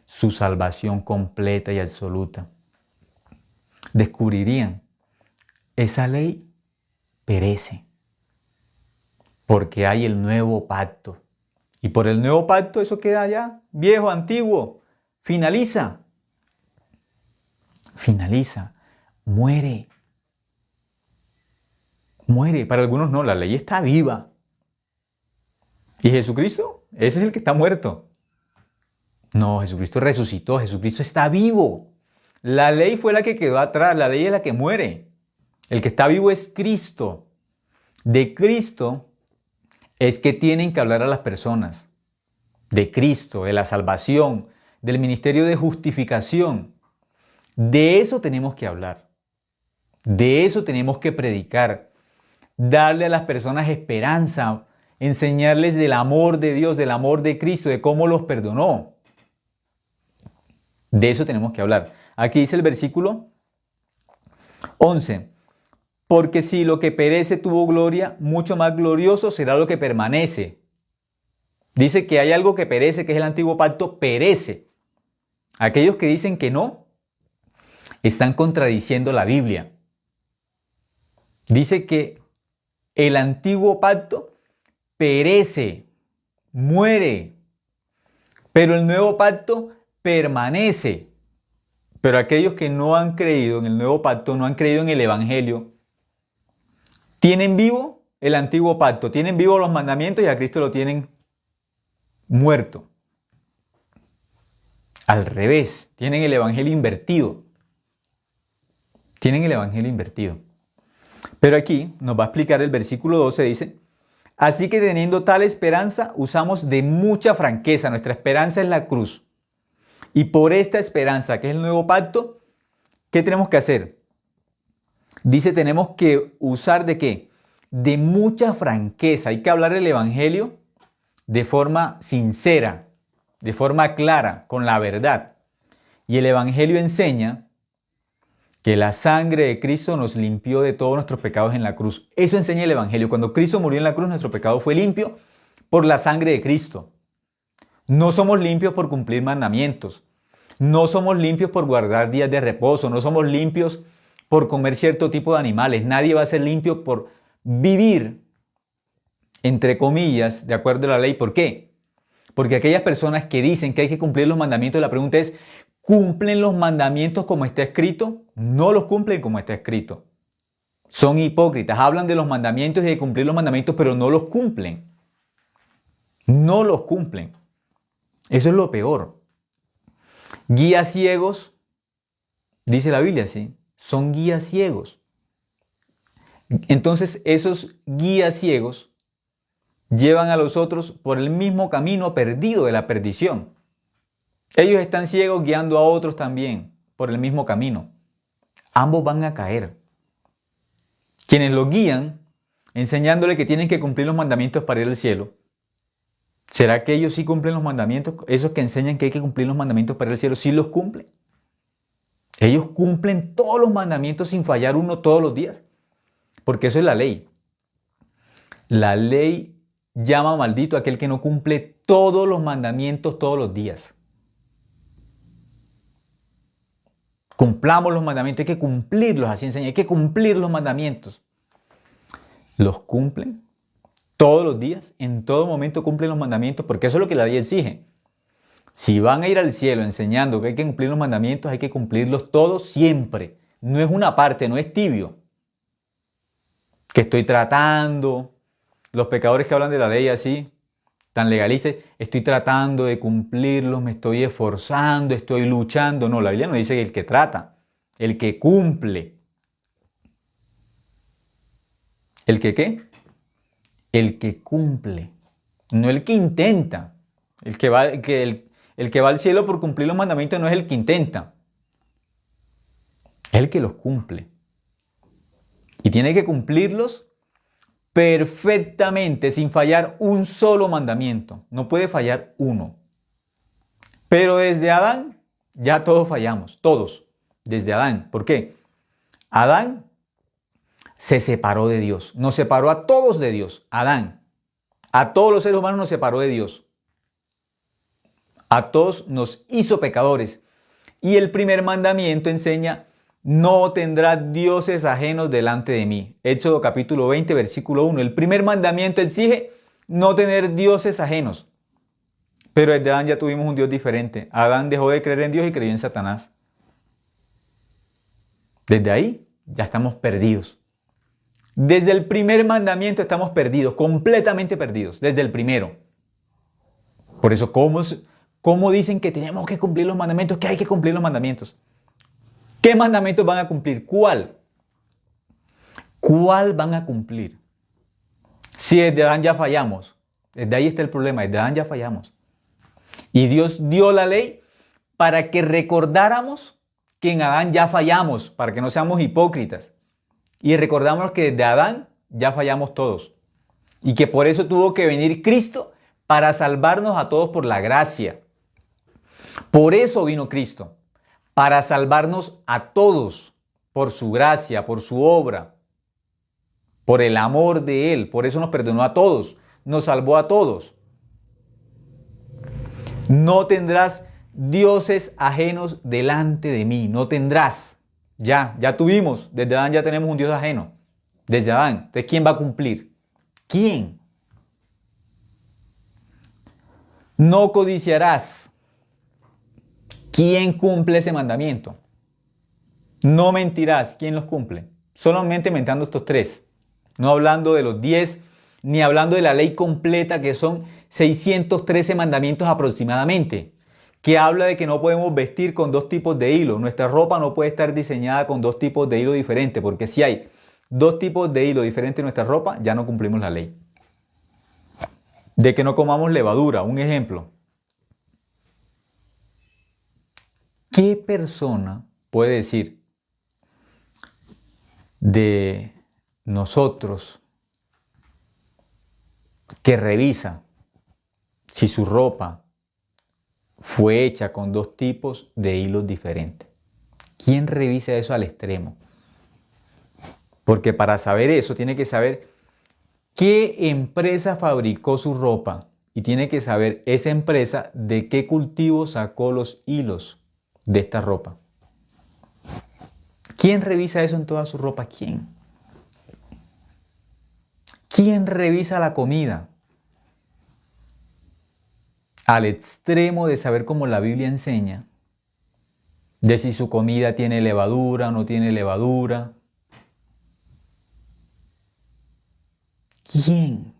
su salvación completa y absoluta. Descubrirían, esa ley perece, porque hay el nuevo pacto. Y por el nuevo pacto eso queda ya viejo, antiguo, finaliza. Finaliza, muere. Muere, para algunos no, la ley está viva. ¿Y Jesucristo? Ese es el que está muerto. No, Jesucristo resucitó, Jesucristo está vivo. La ley fue la que quedó atrás, la ley es la que muere. El que está vivo es Cristo. De Cristo es que tienen que hablar a las personas. De Cristo, de la salvación, del ministerio de justificación. De eso tenemos que hablar. De eso tenemos que predicar. Darle a las personas esperanza, enseñarles del amor de Dios, del amor de Cristo, de cómo los perdonó. De eso tenemos que hablar. Aquí dice el versículo 11. Porque si lo que perece tuvo gloria, mucho más glorioso será lo que permanece. Dice que hay algo que perece, que es el antiguo pacto, perece. Aquellos que dicen que no, están contradiciendo la Biblia. Dice que el antiguo pacto perece, muere, pero el nuevo pacto permanece. Pero aquellos que no han creído en el nuevo pacto, no han creído en el Evangelio, tienen vivo el antiguo pacto, tienen vivo los mandamientos y a Cristo lo tienen muerto. Al revés, tienen el Evangelio invertido. Tienen el Evangelio invertido. Pero aquí nos va a explicar el versículo 12, dice: así que teniendo tal esperanza, usamos de mucha franqueza. Nuestra esperanza es la cruz. Y por esta esperanza, que es el nuevo pacto, ¿qué tenemos que hacer? Dice, tenemos que usar ¿de qué? De mucha franqueza. Hay que hablar el Evangelio de forma sincera, de forma clara, con la verdad. Y el Evangelio enseña que la sangre de Cristo nos limpió de todos nuestros pecados en la cruz. Eso enseña el Evangelio. Cuando Cristo murió en la cruz, nuestro pecado fue limpio por la sangre de Cristo. No somos limpios por cumplir mandamientos. No somos limpios por guardar días de reposo. No somos limpios por comer cierto tipo de animales. Nadie va a ser limpio por vivir, entre comillas, de acuerdo a la ley. ¿Por qué? Porque aquellas personas que dicen que hay que cumplir los mandamientos, la pregunta es, ¿cumplen los mandamientos como está escrito? No los cumplen como está escrito. Son hipócritas. Hablan de los mandamientos y de cumplir los mandamientos, pero no los cumplen. No los cumplen. Eso es lo peor. Guías ciegos, dice la Biblia, ¿sí? Son guías ciegos. Entonces esos guías ciegos llevan a los otros por el mismo camino perdido de la perdición. Ellos están ciegos guiando a otros también por el mismo camino. Ambos van a caer. Quienes los guían, enseñándole que tienen que cumplir los mandamientos para ir al cielo. ¿Será que ellos sí cumplen los mandamientos? Esos que enseñan que hay que cumplir los mandamientos para ir al cielo, ¿sí los cumplen? Ellos cumplen todos los mandamientos sin fallar uno todos los días. Porque eso es la ley. La ley llama maldito a aquel que no cumple todos los mandamientos todos los días. Cumplamos los mandamientos, hay que cumplirlos, así enseña, hay que cumplir los mandamientos. ¿Los cumplen todos los días? En todo momento cumplen los mandamientos, porque eso es lo que la ley exige. Si van a ir al cielo enseñando que hay que cumplir los mandamientos, hay que cumplirlos todos siempre. No es una parte, no es tibio. Que estoy tratando, los pecadores que hablan de la ley así, tan legalistas, estoy tratando de cumplirlos, me estoy esforzando, estoy luchando. No, la Biblia no dice el que trata, el que cumple. ¿El que qué? El que cumple, no el que intenta. El que va al cielo por cumplir los mandamientos no es el que intenta, es el que los cumple. Y tiene que cumplirlos perfectamente, sin fallar un solo mandamiento. No puede fallar uno. Pero desde Adán ya todos fallamos, todos, desde Adán. ¿Por qué? Adán se separó de Dios, nos separó a todos de Dios. Adán, a todos los seres humanos nos separó de Dios. A todos nos hizo pecadores. Y el primer mandamiento enseña: no tendrás dioses ajenos delante de mí. Éxodo capítulo 20, versículo 1. El primer mandamiento exige no tener dioses ajenos. Pero desde Adán ya tuvimos un Dios diferente. Adán dejó de creer en Dios y creyó en Satanás. Desde ahí ya estamos perdidos. Desde el primer mandamiento estamos perdidos, completamente perdidos, desde el primero. Por eso, ¿cómo dicen que tenemos que cumplir los mandamientos? Que hay que cumplir los mandamientos. ¿Qué mandamientos van a cumplir? ¿Cuál? ¿Cuál van a cumplir? Si desde Adán ya fallamos, desde ahí está el problema, desde Adán ya fallamos. Y Dios dio la ley para que recordáramos que en Adán ya fallamos, para que no seamos hipócritas. Y recordamos que desde Adán ya fallamos todos. Y que por eso tuvo que venir Cristo para salvarnos a todos por la gracia. Por eso vino Cristo, para salvarnos a todos por su gracia, por su obra, por el amor de Él. Por eso nos perdonó a todos, nos salvó a todos. No tendrás dioses ajenos delante de mí, no tendrás. Ya tuvimos, desde Adán ya tenemos un Dios ajeno, desde Adán. Entonces, ¿quién va a cumplir? ¿Quién? No codiciarás. ¿Quién cumple ese mandamiento? No mentirás. ¿Quién los cumple? Solamente mentando estos tres. No hablando de los 10, ni hablando de la ley completa, que son 613 mandamientos aproximadamente, que habla de que no podemos vestir con dos tipos de hilo. Nuestra ropa no puede estar diseñada con dos tipos de hilo diferentes, porque si hay dos tipos de hilo diferentes en nuestra ropa, ya no cumplimos la ley. De que no comamos levadura, un ejemplo. ¿Qué persona puede decir de nosotros que revisa si su ropa fue hecha con dos tipos de hilos diferentes? ¿Quién revisa eso al extremo? Porque para saber eso tiene que saber qué empresa fabricó su ropa y tiene que saber esa empresa de qué cultivo sacó los hilos de esta ropa. ¿Quién revisa eso en toda su ropa? ¿Quién? ¿Quién revisa la comida? Al extremo de saber, como la Biblia enseña, de si su comida tiene levadura o no tiene levadura. ¿Quién?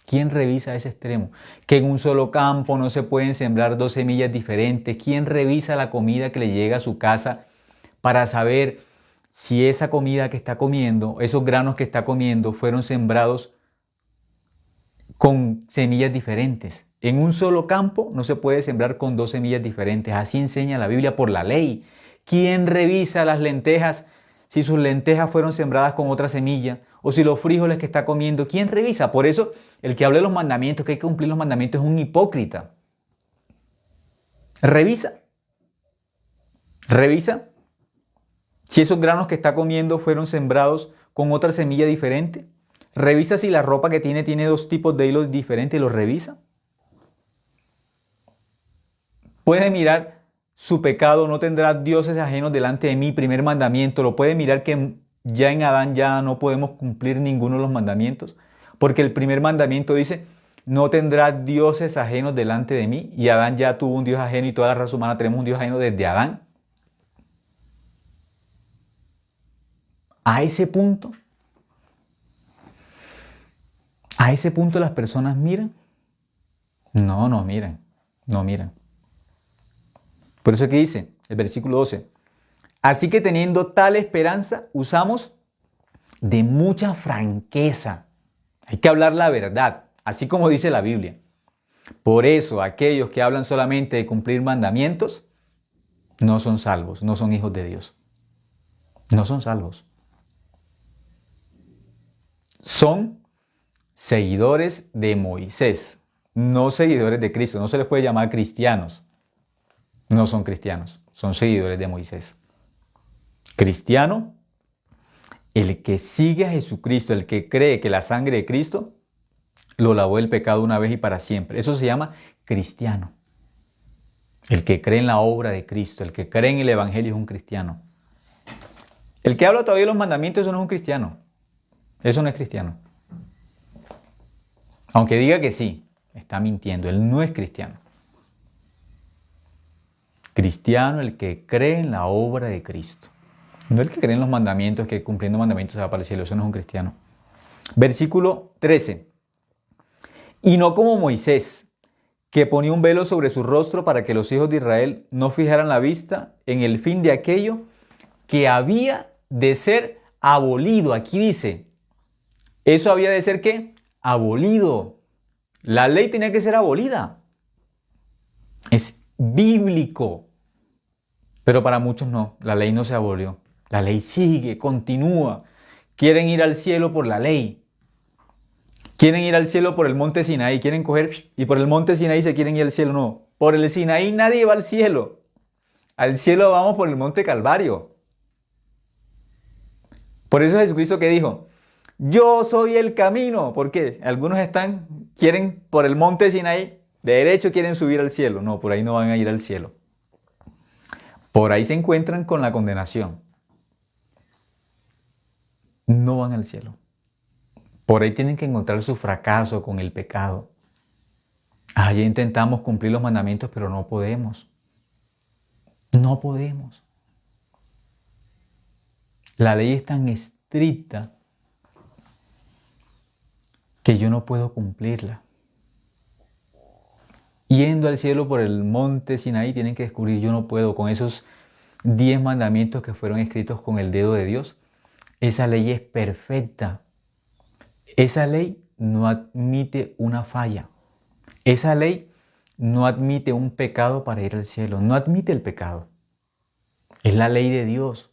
¿Quién revisa ese extremo? Que en un solo campo no se pueden sembrar dos semillas diferentes. ¿Quién revisa la comida que le llega a su casa para saber si esa comida que está comiendo, esos granos que está comiendo, fueron sembrados con semillas diferentes? En un solo campo no se puede sembrar con dos semillas diferentes. Así enseña la Biblia por la ley. ¿Quién revisa las lentejas? Si sus lentejas fueron sembradas con otra semilla, o si los frijoles que está comiendo, ¿quién revisa? Por eso el que habla de los mandamientos, que hay que cumplir los mandamientos, es un hipócrita. Revisa. Revisa si esos granos que está comiendo fueron sembrados con otra semilla diferente. Revisa si la ropa que tiene dos tipos de hilos diferentes y los revisa. Puede mirar su pecado, no tendrás dioses ajenos delante de mí, primer mandamiento. Lo puede mirar que ya en Adán ya no podemos cumplir ninguno de los mandamientos. Porque el primer mandamiento dice, no tendrás dioses ajenos delante de mí. Y Adán ya tuvo un Dios ajeno y toda la raza humana tenemos un Dios ajeno desde Adán. A ese punto las personas miran. No miran. Por eso aquí dice, el versículo 12. Así que teniendo tal esperanza, usamos de mucha franqueza. Hay que hablar la verdad, así como dice la Biblia. Por eso aquellos que hablan solamente de cumplir mandamientos no son salvos, no son hijos de Dios. No son salvos. Son seguidores de Moisés, no seguidores de Cristo. No se les puede llamar cristianos. No son cristianos, son seguidores de Moisés. Cristiano, el que sigue a Jesucristo, el que cree que la sangre de Cristo lo lavó del pecado una vez y para siempre. Eso se llama cristiano. El que cree en la obra de Cristo, el que cree en el Evangelio es un cristiano. El que habla todavía de los mandamientos, eso no es un cristiano. Eso no es cristiano. Aunque diga que sí, está mintiendo. Él no es cristiano. Cristiano, el que cree en la obra de Cristo. No el que cree en los mandamientos, que cumpliendo mandamientos se va para el cielo. Eso no es un cristiano. Versículo 13. Y no como Moisés, que ponía un velo sobre su rostro para que los hijos de Israel no fijaran la vista en el fin de aquello que había de ser abolido. Aquí dice, ¿eso había de ser qué? Abolido. La ley tenía que ser abolida. Es bíblico. Pero para muchos no, la ley no se abolió. La ley sigue, continúa. Quieren ir al cielo por la ley. Quieren ir al cielo por el monte Sinaí. Quieren coger y por el monte Sinaí se quieren ir al cielo. No, por el Sinaí nadie va al cielo. Al cielo vamos por el monte Calvario. Por eso Jesucristo que dijo, yo soy el camino. ¿Por qué? Algunos quieren por el monte Sinaí, de derecho quieren subir al cielo. No, por ahí no van a ir al cielo. Por ahí se encuentran con la condenación. No van al cielo. Por ahí tienen que encontrar su fracaso con el pecado. Allí intentamos cumplir los mandamientos, pero no podemos. No podemos. La ley es tan estricta que yo no puedo cumplirla. Yendo al cielo por el monte Sinaí tienen que descubrir, yo no puedo con esos 10 mandamientos que fueron escritos con el dedo de Dios. Esa ley es perfecta. Esa ley no admite una falla. Esa ley no admite un pecado para ir al cielo. No admite el pecado. Es la ley de Dios.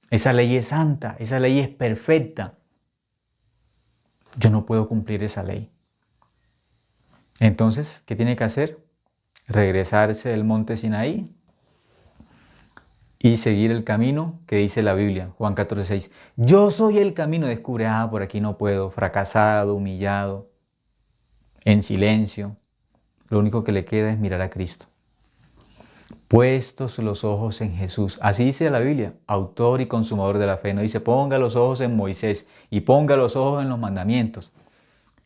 Esa ley es santa. Esa ley es perfecta. Yo no puedo cumplir esa ley. Entonces, ¿qué tiene que hacer? Regresarse del monte Sinaí y seguir el camino que dice la Biblia, Juan 14:6. Yo soy el camino. Descubre, por aquí no puedo, fracasado, humillado, en silencio. Lo único que le queda es mirar a Cristo. Puestos los ojos en Jesús. Así dice la Biblia, autor y consumador de la fe. No dice, ponga los ojos en Moisés y ponga los ojos en los mandamientos.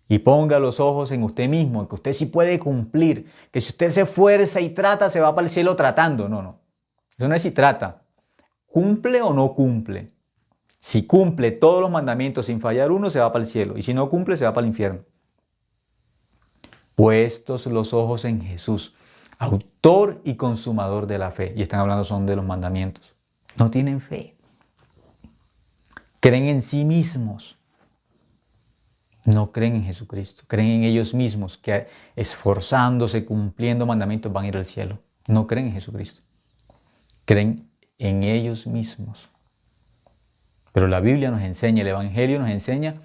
Y ponga los ojos en usted mismo, que usted sí puede cumplir, que si usted se esfuerza y trata, se va para el cielo tratando. No. Eso no es si trata. ¿Cumple o no cumple? Si cumple todos los mandamientos sin fallar uno, se va para el cielo. Y si no cumple, se va para el infierno. Puestos los ojos en Jesús, autor y consumador de la fe. Y están hablando son de los mandamientos. No tienen fe. Creen en sí mismos. No creen en Jesucristo, creen en ellos mismos que esforzándose, cumpliendo mandamientos van a ir al cielo. No creen en Jesucristo, creen en ellos mismos. Pero la Biblia nos enseña, el Evangelio nos enseña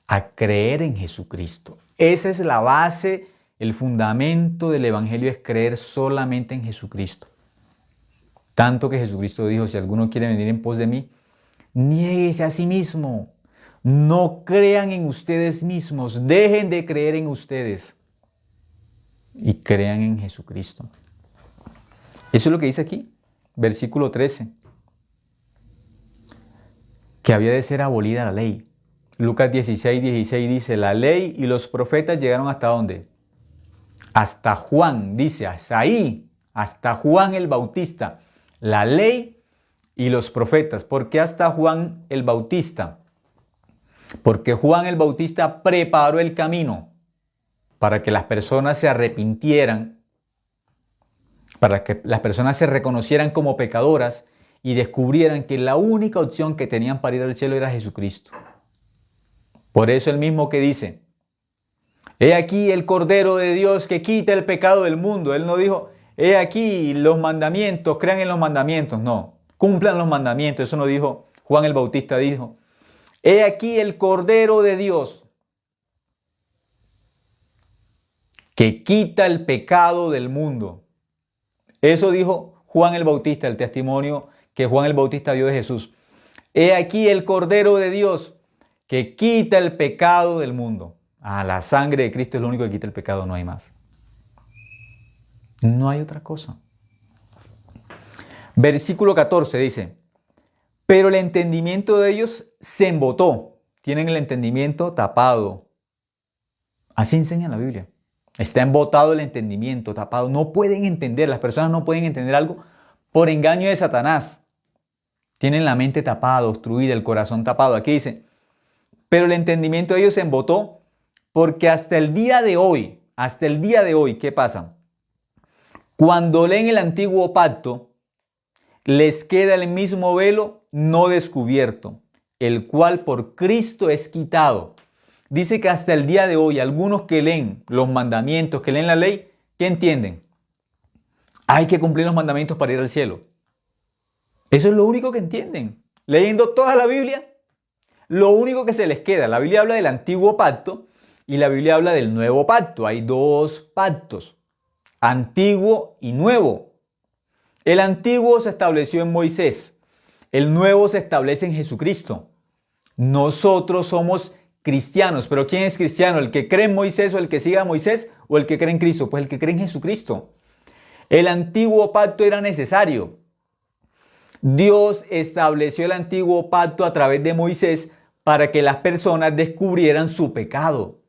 a creer en Jesucristo. Esa es la base, el fundamento del Evangelio es creer solamente en Jesucristo. Tanto que Jesucristo dijo, si alguno quiere venir en pos de mí, niéguese a sí mismo. No crean en ustedes mismos, dejen de creer en ustedes y crean en Jesucristo. Eso es lo que dice aquí, versículo 13, que había de ser abolida la ley. Lucas 16 dice, la ley y los profetas llegaron ¿hasta dónde? Hasta Juan, dice, hasta ahí, hasta Juan el Bautista. La ley y los profetas. ¿Por qué hasta Juan el Bautista? Porque Juan el Bautista preparó el camino para que las personas se arrepintieran, para que las personas se reconocieran como pecadoras y descubrieran que la única opción que tenían para ir al cielo era Jesucristo. Por eso el mismo que dice, he aquí el Cordero de Dios que quita el pecado del mundo. Él no dijo, he aquí los mandamientos, crean en los mandamientos. No, cumplan los mandamientos. Eso no dijo Juan el Bautista, dijo, he aquí el Cordero de Dios que quita el pecado del mundo. Eso dijo Juan el Bautista, el testimonio que Juan el Bautista dio de Jesús. He aquí el Cordero de Dios que quita el pecado del mundo. La sangre de Cristo es lo único que quita el pecado, no hay más. No hay otra cosa. Versículo 14 dice, pero el entendimiento de ellos se embotó. Tienen el entendimiento tapado. Así enseña la Biblia. Está embotado el entendimiento, tapado. No pueden entender, las personas no pueden entender algo por engaño de Satanás. Tienen la mente tapada, obstruida, el corazón tapado. Aquí dice, pero el entendimiento de ellos se embotó porque hasta el día de hoy, ¿qué pasa? Cuando leen el antiguo pacto, les queda el mismo velo no descubierto, el cual por Cristo es quitado. Dice que hasta el día de hoy, algunos que leen los mandamientos, que leen la ley, ¿qué entienden? Hay que cumplir los mandamientos para ir al cielo. Eso es lo único que entienden. Leyendo toda la Biblia, lo único que se les queda. La Biblia habla del antiguo pacto y la Biblia habla del nuevo pacto. Hay dos pactos, antiguo y nuevo. El antiguo se estableció en Moisés. El nuevo se establece en Jesucristo. Nosotros somos cristianos. ¿Pero quién es cristiano? ¿El que cree en Moisés o el que sigue a Moisés o el que cree en Cristo? Pues el que cree en Jesucristo. El antiguo pacto era necesario. Dios estableció el antiguo pacto a través de Moisés para que las personas descubrieran su pecado.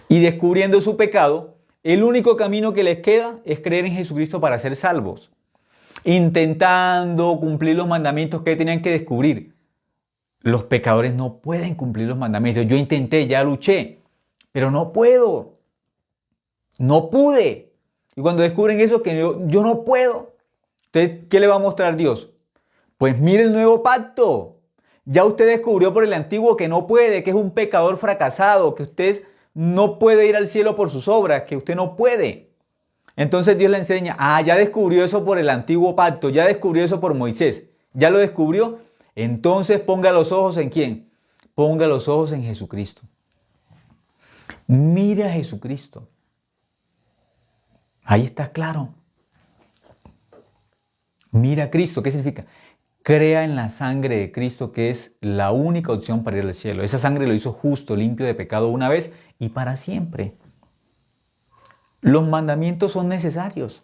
Y descubriendo su pecado, el único camino que les queda es creer en Jesucristo para ser salvos. Intentando cumplir los mandamientos que tenían que descubrir. Los pecadores no pueden cumplir los mandamientos. Yo intenté, ya luché, pero no puedo. No pude. Y cuando descubren eso, que yo no puedo. Entonces, ¿qué le va a mostrar Dios? Pues mire el nuevo pacto. Ya usted descubrió por el antiguo que no puede, que es un pecador fracasado, que usted no puede ir al cielo por sus obras, que usted no puede. Entonces Dios le enseña, ya descubrió eso por el antiguo pacto, ya descubrió eso por Moisés, ya lo descubrió. Entonces ponga los ojos ¿en quién? Ponga los ojos en Jesucristo. Mire a Jesucristo. Ahí está claro. Mira a Cristo. ¿Qué significa? Crea en la sangre de Cristo, que es la única opción para ir al cielo. Esa sangre lo hizo justo, limpio de pecado una vez y para siempre. Los mandamientos son necesarios.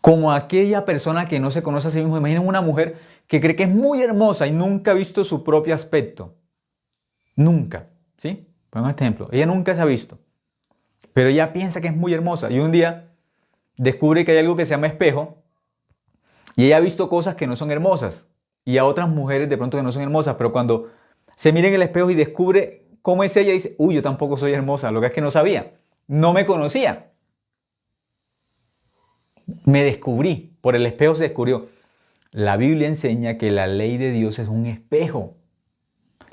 Como aquella persona que no se conoce a sí misma. Imaginen una mujer que cree que es muy hermosa y nunca ha visto su propio aspecto. Nunca. ¿Sí? Pongo este ejemplo. Ella nunca se ha visto. Pero ella piensa que es muy hermosa. Y un día descubre que hay algo que se llama espejo. Y ella ha visto cosas que no son hermosas. Y a otras mujeres de pronto que no son hermosas. Pero cuando se mira en el espejo y descubre cómo es ella, dice, uy, yo tampoco soy hermosa. Lo que es que no sabía. No me conocía. Me descubrí. Por el espejo se descubrió. La Biblia enseña que la ley de Dios es un espejo.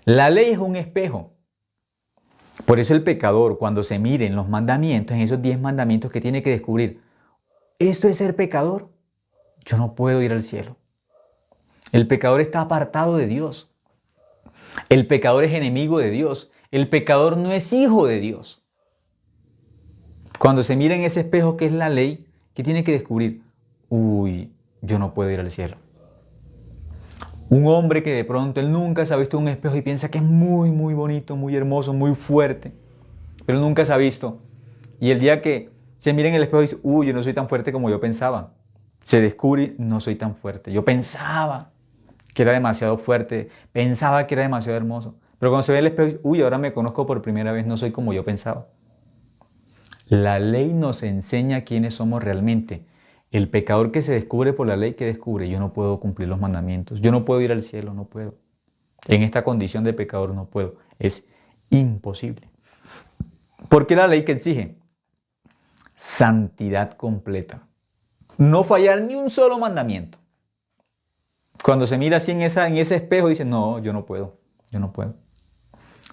La ley es un espejo. Por eso el pecador, cuando se mire en los mandamientos, en esos 10 mandamientos que tiene que descubrir, ¿esto es ser pecador? Yo no puedo ir al cielo. El pecador está apartado de Dios. El pecador es enemigo de Dios. El pecador no es hijo de Dios. Cuando se mira en ese espejo que es la ley, ¿qué tiene que descubrir? Uy, yo no puedo ir al cielo. Un hombre que de pronto él nunca se ha visto en un espejo y piensa que es muy, muy bonito, muy hermoso, muy fuerte, pero nunca se ha visto. Y el día que se mira en el espejo y dice, uy, yo no soy tan fuerte como yo pensaba. Se descubre, no soy tan fuerte. Yo pensaba que era demasiado fuerte, pensaba que era demasiado hermoso. Pero cuando se ve en el espejo, dice, uy, ahora me conozco por primera vez, no soy como yo pensaba. La ley nos enseña quiénes somos realmente. El pecador que se descubre por la ley, que descubre, yo no puedo cumplir los mandamientos, yo no puedo ir al cielo, no puedo. En esta condición de pecador no puedo, es imposible. ¿Por qué la ley que exige? Santidad completa. No fallar ni un solo mandamiento. Cuando se mira así en ese espejo, dice, no, yo no puedo, yo no puedo.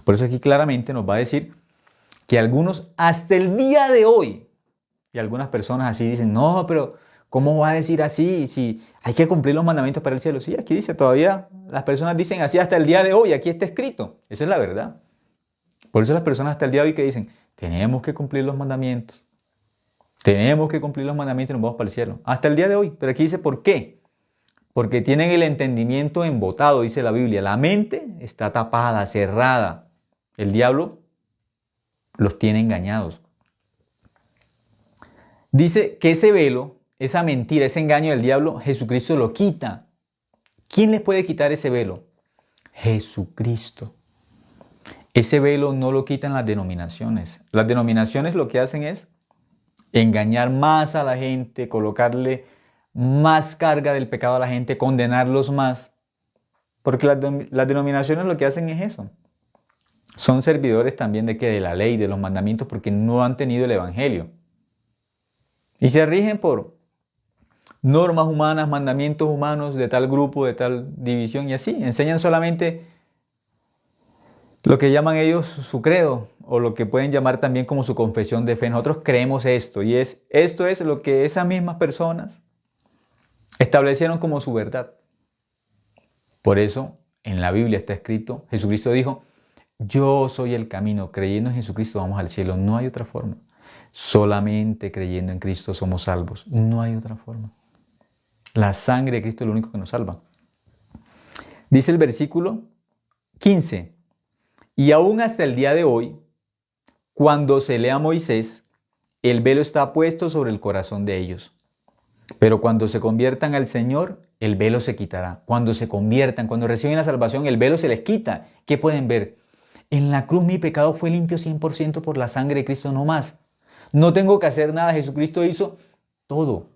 Por eso aquí claramente nos va a decir que algunos hasta el día de hoy, y algunas personas así dicen, no, pero ¿cómo va a decir así si hay que cumplir los mandamientos para el cielo? Sí, aquí dice, todavía las personas dicen así hasta el día de hoy, aquí está escrito. Esa es la verdad. Por eso las personas hasta el día de hoy que dicen, tenemos que cumplir los mandamientos. Tenemos que cumplir los mandamientos y nos vamos para el cielo. Hasta el día de hoy. Pero aquí dice, ¿por qué? Porque tienen el entendimiento embotado, dice la Biblia. La mente está tapada, cerrada. El diablo los tiene engañados. Dice que ese velo, esa mentira, ese engaño del diablo, Jesucristo lo quita. ¿Quién les puede quitar ese velo? Jesucristo. Ese velo no lo quitan las denominaciones. Las denominaciones lo que hacen es engañar más a la gente, colocarle más carga del pecado a la gente, condenarlos más. Porque las denominaciones lo que hacen es eso. Son servidores también de la ley, de los mandamientos, porque no han tenido el evangelio. Y se rigen por normas humanas, mandamientos humanos de tal grupo, de tal división y así. Enseñan solamente lo que llaman ellos su credo o lo que pueden llamar también como su confesión de fe. Nosotros creemos esto y esto es lo que esas mismas personas establecieron como su verdad. Por eso en la Biblia está escrito, Jesucristo dijo, yo soy el camino, creyendo en Jesucristo vamos al cielo, no hay otra forma. Solamente creyendo en Cristo somos salvos, no hay otra forma. La sangre de Cristo es lo único que nos salva. Dice el versículo 15, y aún hasta el día de hoy, cuando se lee a Moisés, el velo está puesto sobre el corazón de ellos. Pero cuando se conviertan al Señor, el velo se quitará. Cuando se conviertan, cuando reciben la salvación, el velo se les quita. ¿Qué pueden ver? En la cruz mi pecado fue limpio 100% por la sangre de Cristo, no más. No tengo que hacer nada, Jesucristo hizo todo.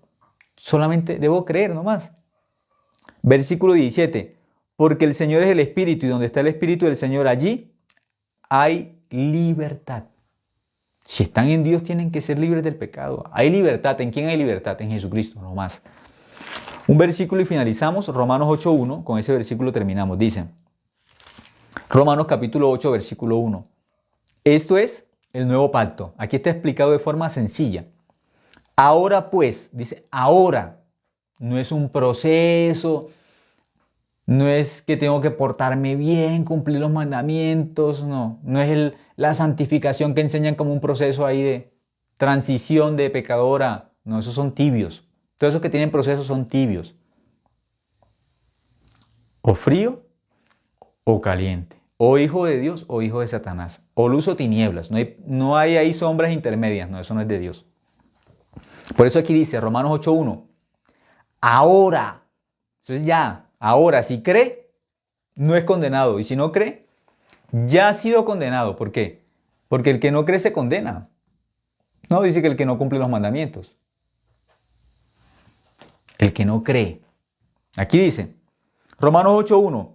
Solamente debo creer, no más. Versículo 17. Porque el Señor es el Espíritu y donde está el Espíritu del Señor, allí hay libertad. Si están en Dios, tienen que ser libres del pecado. Hay libertad. ¿En quién hay libertad? En Jesucristo, no más. Un versículo y finalizamos. Romanos 8.1. Con ese versículo terminamos. Dice, Romanos capítulo 8, versículo 1. Esto es el nuevo pacto. Aquí está explicado de forma sencilla. Ahora pues, dice, ahora. No es un proceso. No es que tengo que portarme bien, cumplir los mandamientos. No, no es la santificación que enseñan como un proceso ahí de transición de pecadora. No, esos son tibios. Todos esos que tienen procesos son tibios. O frío o caliente. O hijo de Dios o hijo de Satanás. O luz o tinieblas. No hay ahí sombras intermedias. No, eso no es de Dios. Por eso aquí dice Romanos 8.1. Ahora. Eso es ya. Ahora, si cree, no es condenado. Y si no cree, ya ha sido condenado. ¿Por qué? Porque el que no cree se condena. No dice que el que no cumple los mandamientos. El que no cree. Aquí dice, Romanos 8.1.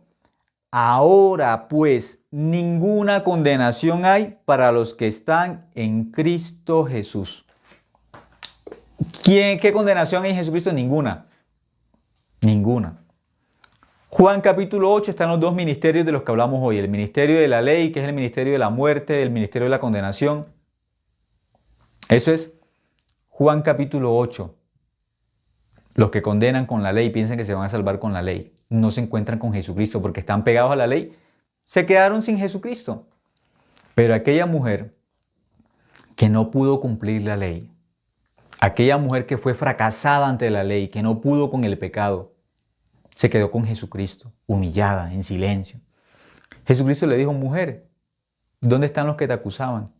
Ahora pues, ninguna condenación hay para los que están en Cristo Jesús. ¿Qué condenación hay en Jesucristo? Ninguna. Ninguna. Juan capítulo 8 están los dos ministerios de los que hablamos hoy. El ministerio de la ley, que es el ministerio de la muerte, el ministerio de la condenación. Eso es Juan capítulo 8. Los que condenan con la ley piensan que se van a salvar con la ley. No se encuentran con Jesucristo porque están pegados a la ley. Se quedaron sin Jesucristo. Pero aquella mujer que no pudo cumplir la ley, aquella mujer que fue fracasada ante la ley, que no pudo con el pecado, Se quedó con Jesucristo, humillada, en silencio. Jesucristo le dijo, mujer, ¿dónde están los que te acusaban?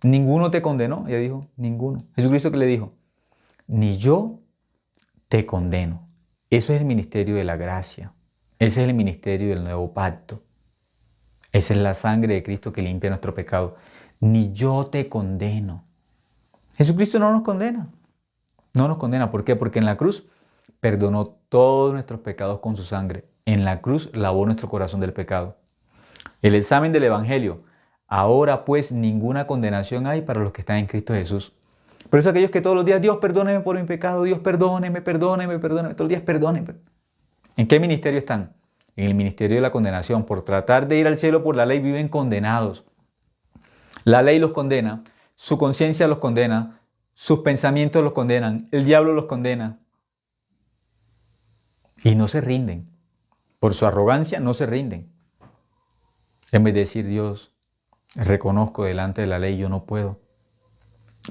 ¿Ninguno te condenó? Ella dijo, ninguno. Jesucristo que le dijo, ni yo te condeno. Eso es el ministerio de la gracia. Ese es el ministerio del nuevo pacto. Esa es la sangre de Cristo que limpia nuestro pecado. Ni yo te condeno. Jesucristo no nos condena. No nos condena. ¿Por qué? Porque en la cruz perdonó todos nuestros pecados con su sangre. En la cruz lavó nuestro corazón del pecado. El examen del Evangelio. Ahora pues ninguna condenación hay para los que están en Cristo Jesús. Por eso aquellos que todos los días, Dios perdóneme por mi pecado, Dios perdóneme, perdóneme, perdóneme, todos los días perdóneme. ¿En qué ministerio están? En el ministerio de la condenación. Por tratar de ir al cielo por la ley viven condenados. La ley los condena, su conciencia los condena, sus pensamientos los condenan, el diablo los condena. Y no se rinden. Por su arrogancia no se rinden. En vez de decir, Dios, reconozco delante de la ley, yo no puedo.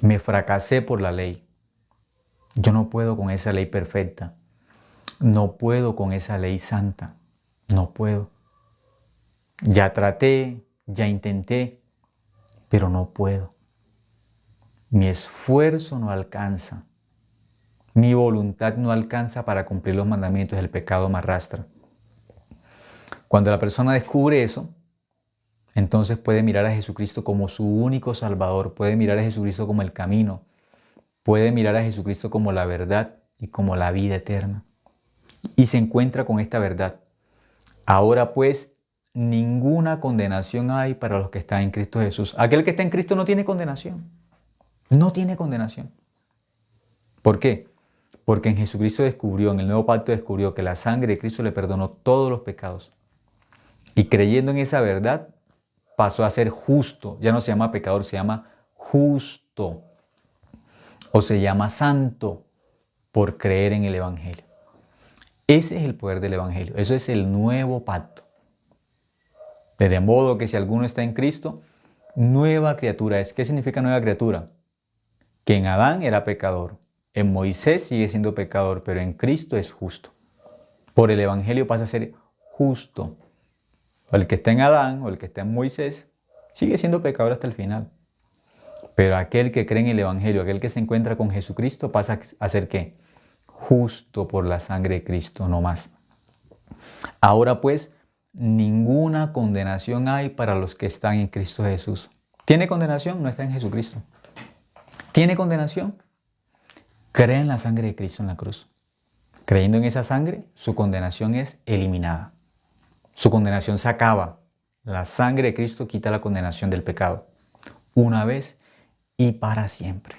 Me fracasé por la ley. Yo no puedo con esa ley perfecta. No puedo con esa ley santa. No puedo. Ya traté, ya intenté, pero no puedo. Mi esfuerzo no alcanza. Mi voluntad no alcanza para cumplir los mandamientos. El pecado me arrastra. Cuando la persona descubre eso, entonces puede mirar a Jesucristo como su único Salvador, puede mirar a Jesucristo como el camino, puede mirar a Jesucristo como la verdad y como la vida eterna. Y se encuentra con esta verdad. Ahora pues, ninguna condenación hay para los que están en Cristo Jesús. Aquel que está en Cristo no tiene condenación. No tiene condenación. ¿Por qué? Porque en Jesucristo descubrió, en el nuevo pacto descubrió que la sangre de Cristo le perdonó todos los pecados. Y creyendo en esa verdad, pasó a ser justo. Ya no se llama pecador, se llama justo. O se llama santo por creer en el Evangelio. Ese es el poder del Evangelio. Eso es el nuevo pacto. De modo que si alguno está en Cristo, nueva criatura es. ¿Qué significa nueva criatura? Que en Adán era pecador. En Moisés sigue siendo pecador, pero en Cristo es justo. Por el Evangelio pasa a ser justo. El que está en Adán o el que está en Moisés sigue siendo pecador hasta el final. Pero aquel que cree en el Evangelio, aquel que se encuentra con Jesucristo, pasa a ser ¿qué? Justo por la sangre de Cristo, no más. Ahora pues, ninguna condenación hay para los que están en Cristo Jesús. ¿Tiene condenación? No está en Jesucristo. ¿Tiene condenación? Cree en la sangre de Cristo en la cruz. Creyendo en esa sangre, su condenación es eliminada. Su condenación se acaba. La sangre de Cristo quita la condenación del pecado. Una vez y para siempre.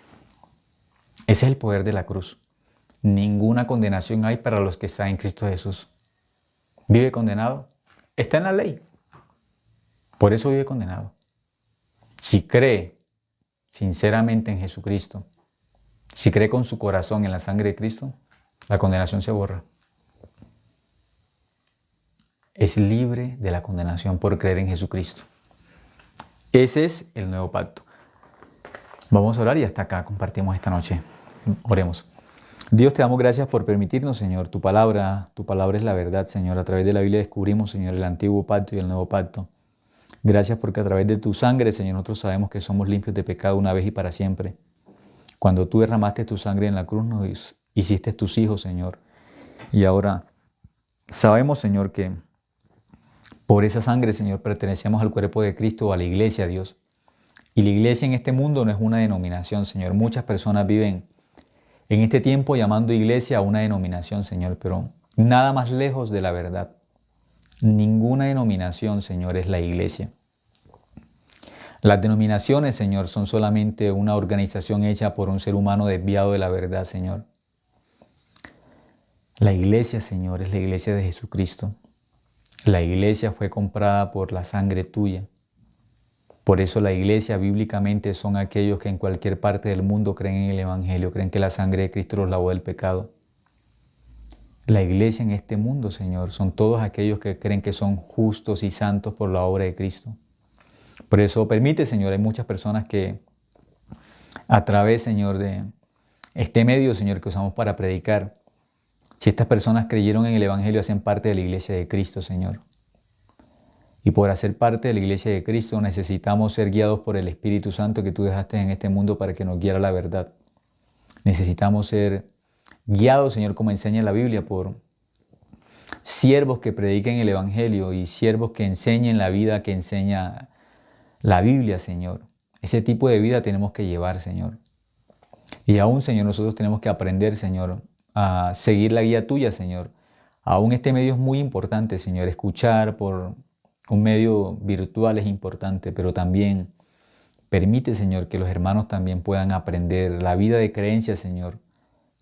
Ese es el poder de la cruz. Ninguna condenación hay para los que están en Cristo Jesús. ¿Vive condenado? Está en la ley. Por eso vive condenado. Si cree sinceramente en Jesucristo, si cree con su corazón en la sangre de Cristo, la condenación se borra. Es libre de la condenación por creer en Jesucristo. Ese es el nuevo pacto. Vamos a orar y hasta acá compartimos esta noche. Oremos. Dios, te damos gracias por permitirnos, Señor, tu palabra es la verdad, Señor. A través de la Biblia descubrimos, Señor, el antiguo pacto y el nuevo pacto. Gracias porque a través de tu sangre, Señor, nosotros sabemos que somos limpios de pecado una vez y para siempre. Cuando tú derramaste tu sangre en la cruz, nos hiciste tus hijos, Señor. Y ahora sabemos, Señor, que por esa sangre, Señor, pertenecemos al cuerpo de Cristo o a la iglesia, Dios. Y la iglesia en este mundo no es una denominación, Señor. Muchas personas viven en este tiempo llamando iglesia a una denominación, Señor, pero nada más lejos de la verdad. Ninguna denominación, Señor, es la iglesia. Las denominaciones, Señor, son solamente una organización hecha por un ser humano desviado de la verdad, Señor. La iglesia, Señor, es la iglesia de Jesucristo. La iglesia fue comprada por la sangre tuya. Por eso la iglesia bíblicamente son aquellos que en cualquier parte del mundo creen en el Evangelio, creen que la sangre de Cristo los lavó del pecado. La iglesia en este mundo, Señor, son todos aquellos que creen que son justos y santos por la obra de Cristo. Por eso permite, Señor, hay muchas personas que a través, Señor, de este medio, Señor, que usamos para predicar, Si estas personas creyeron en el Evangelio, hacen parte de la iglesia de Cristo, Señor. Y por hacer parte de la iglesia de Cristo necesitamos ser guiados por el Espíritu Santo que tú dejaste en este mundo para que nos guiara la verdad. Necesitamos ser guiados, Señor, como enseña la Biblia, por siervos que prediquen el Evangelio y siervos que enseñen la vida que enseña la Biblia, Señor. Ese tipo de vida tenemos que llevar, Señor. Y aún, Señor, nosotros tenemos que aprender, Señor, a seguir la guía tuya, Señor. Aún este medio es muy importante, Señor. Escuchar por un medio virtual es importante, pero también permite, Señor, que los hermanos también puedan aprender la vida de creencia, Señor.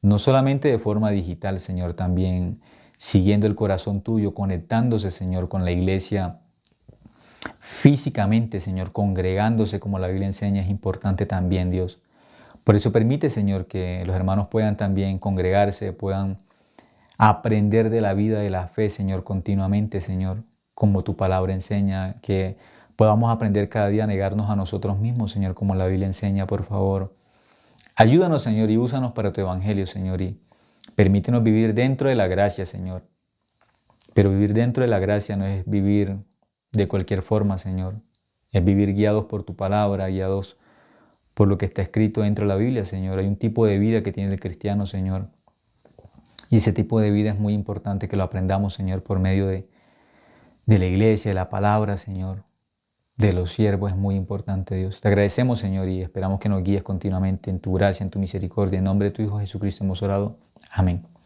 No solamente de forma digital, Señor, también siguiendo el corazón tuyo, conectándose, Señor, con la iglesia físicamente, Señor, congregándose como la Biblia enseña, es importante también, Dios. Por eso permite, Señor, que los hermanos puedan también congregarse, puedan aprender de la vida de la fe, Señor, continuamente, Señor, como tu palabra enseña, que podamos aprender cada día a negarnos a nosotros mismos, Señor, como la Biblia enseña, por favor. Ayúdanos, Señor, y úsanos para tu evangelio, Señor, y permítenos vivir dentro de la gracia, Señor. Pero vivir dentro de la gracia no es vivir de cualquier forma, Señor. Es vivir guiados por tu palabra, guiados por lo que está escrito dentro de la Biblia, Señor. Hay un tipo de vida que tiene el cristiano, Señor. Y ese tipo de vida es muy importante que lo aprendamos, Señor, por medio de la iglesia, de la palabra, Señor. De los siervos es muy importante, Dios. Te agradecemos, Señor, y esperamos que nos guíes continuamente en tu gracia, en tu misericordia. En nombre de tu Hijo Jesucristo hemos orado. Amén.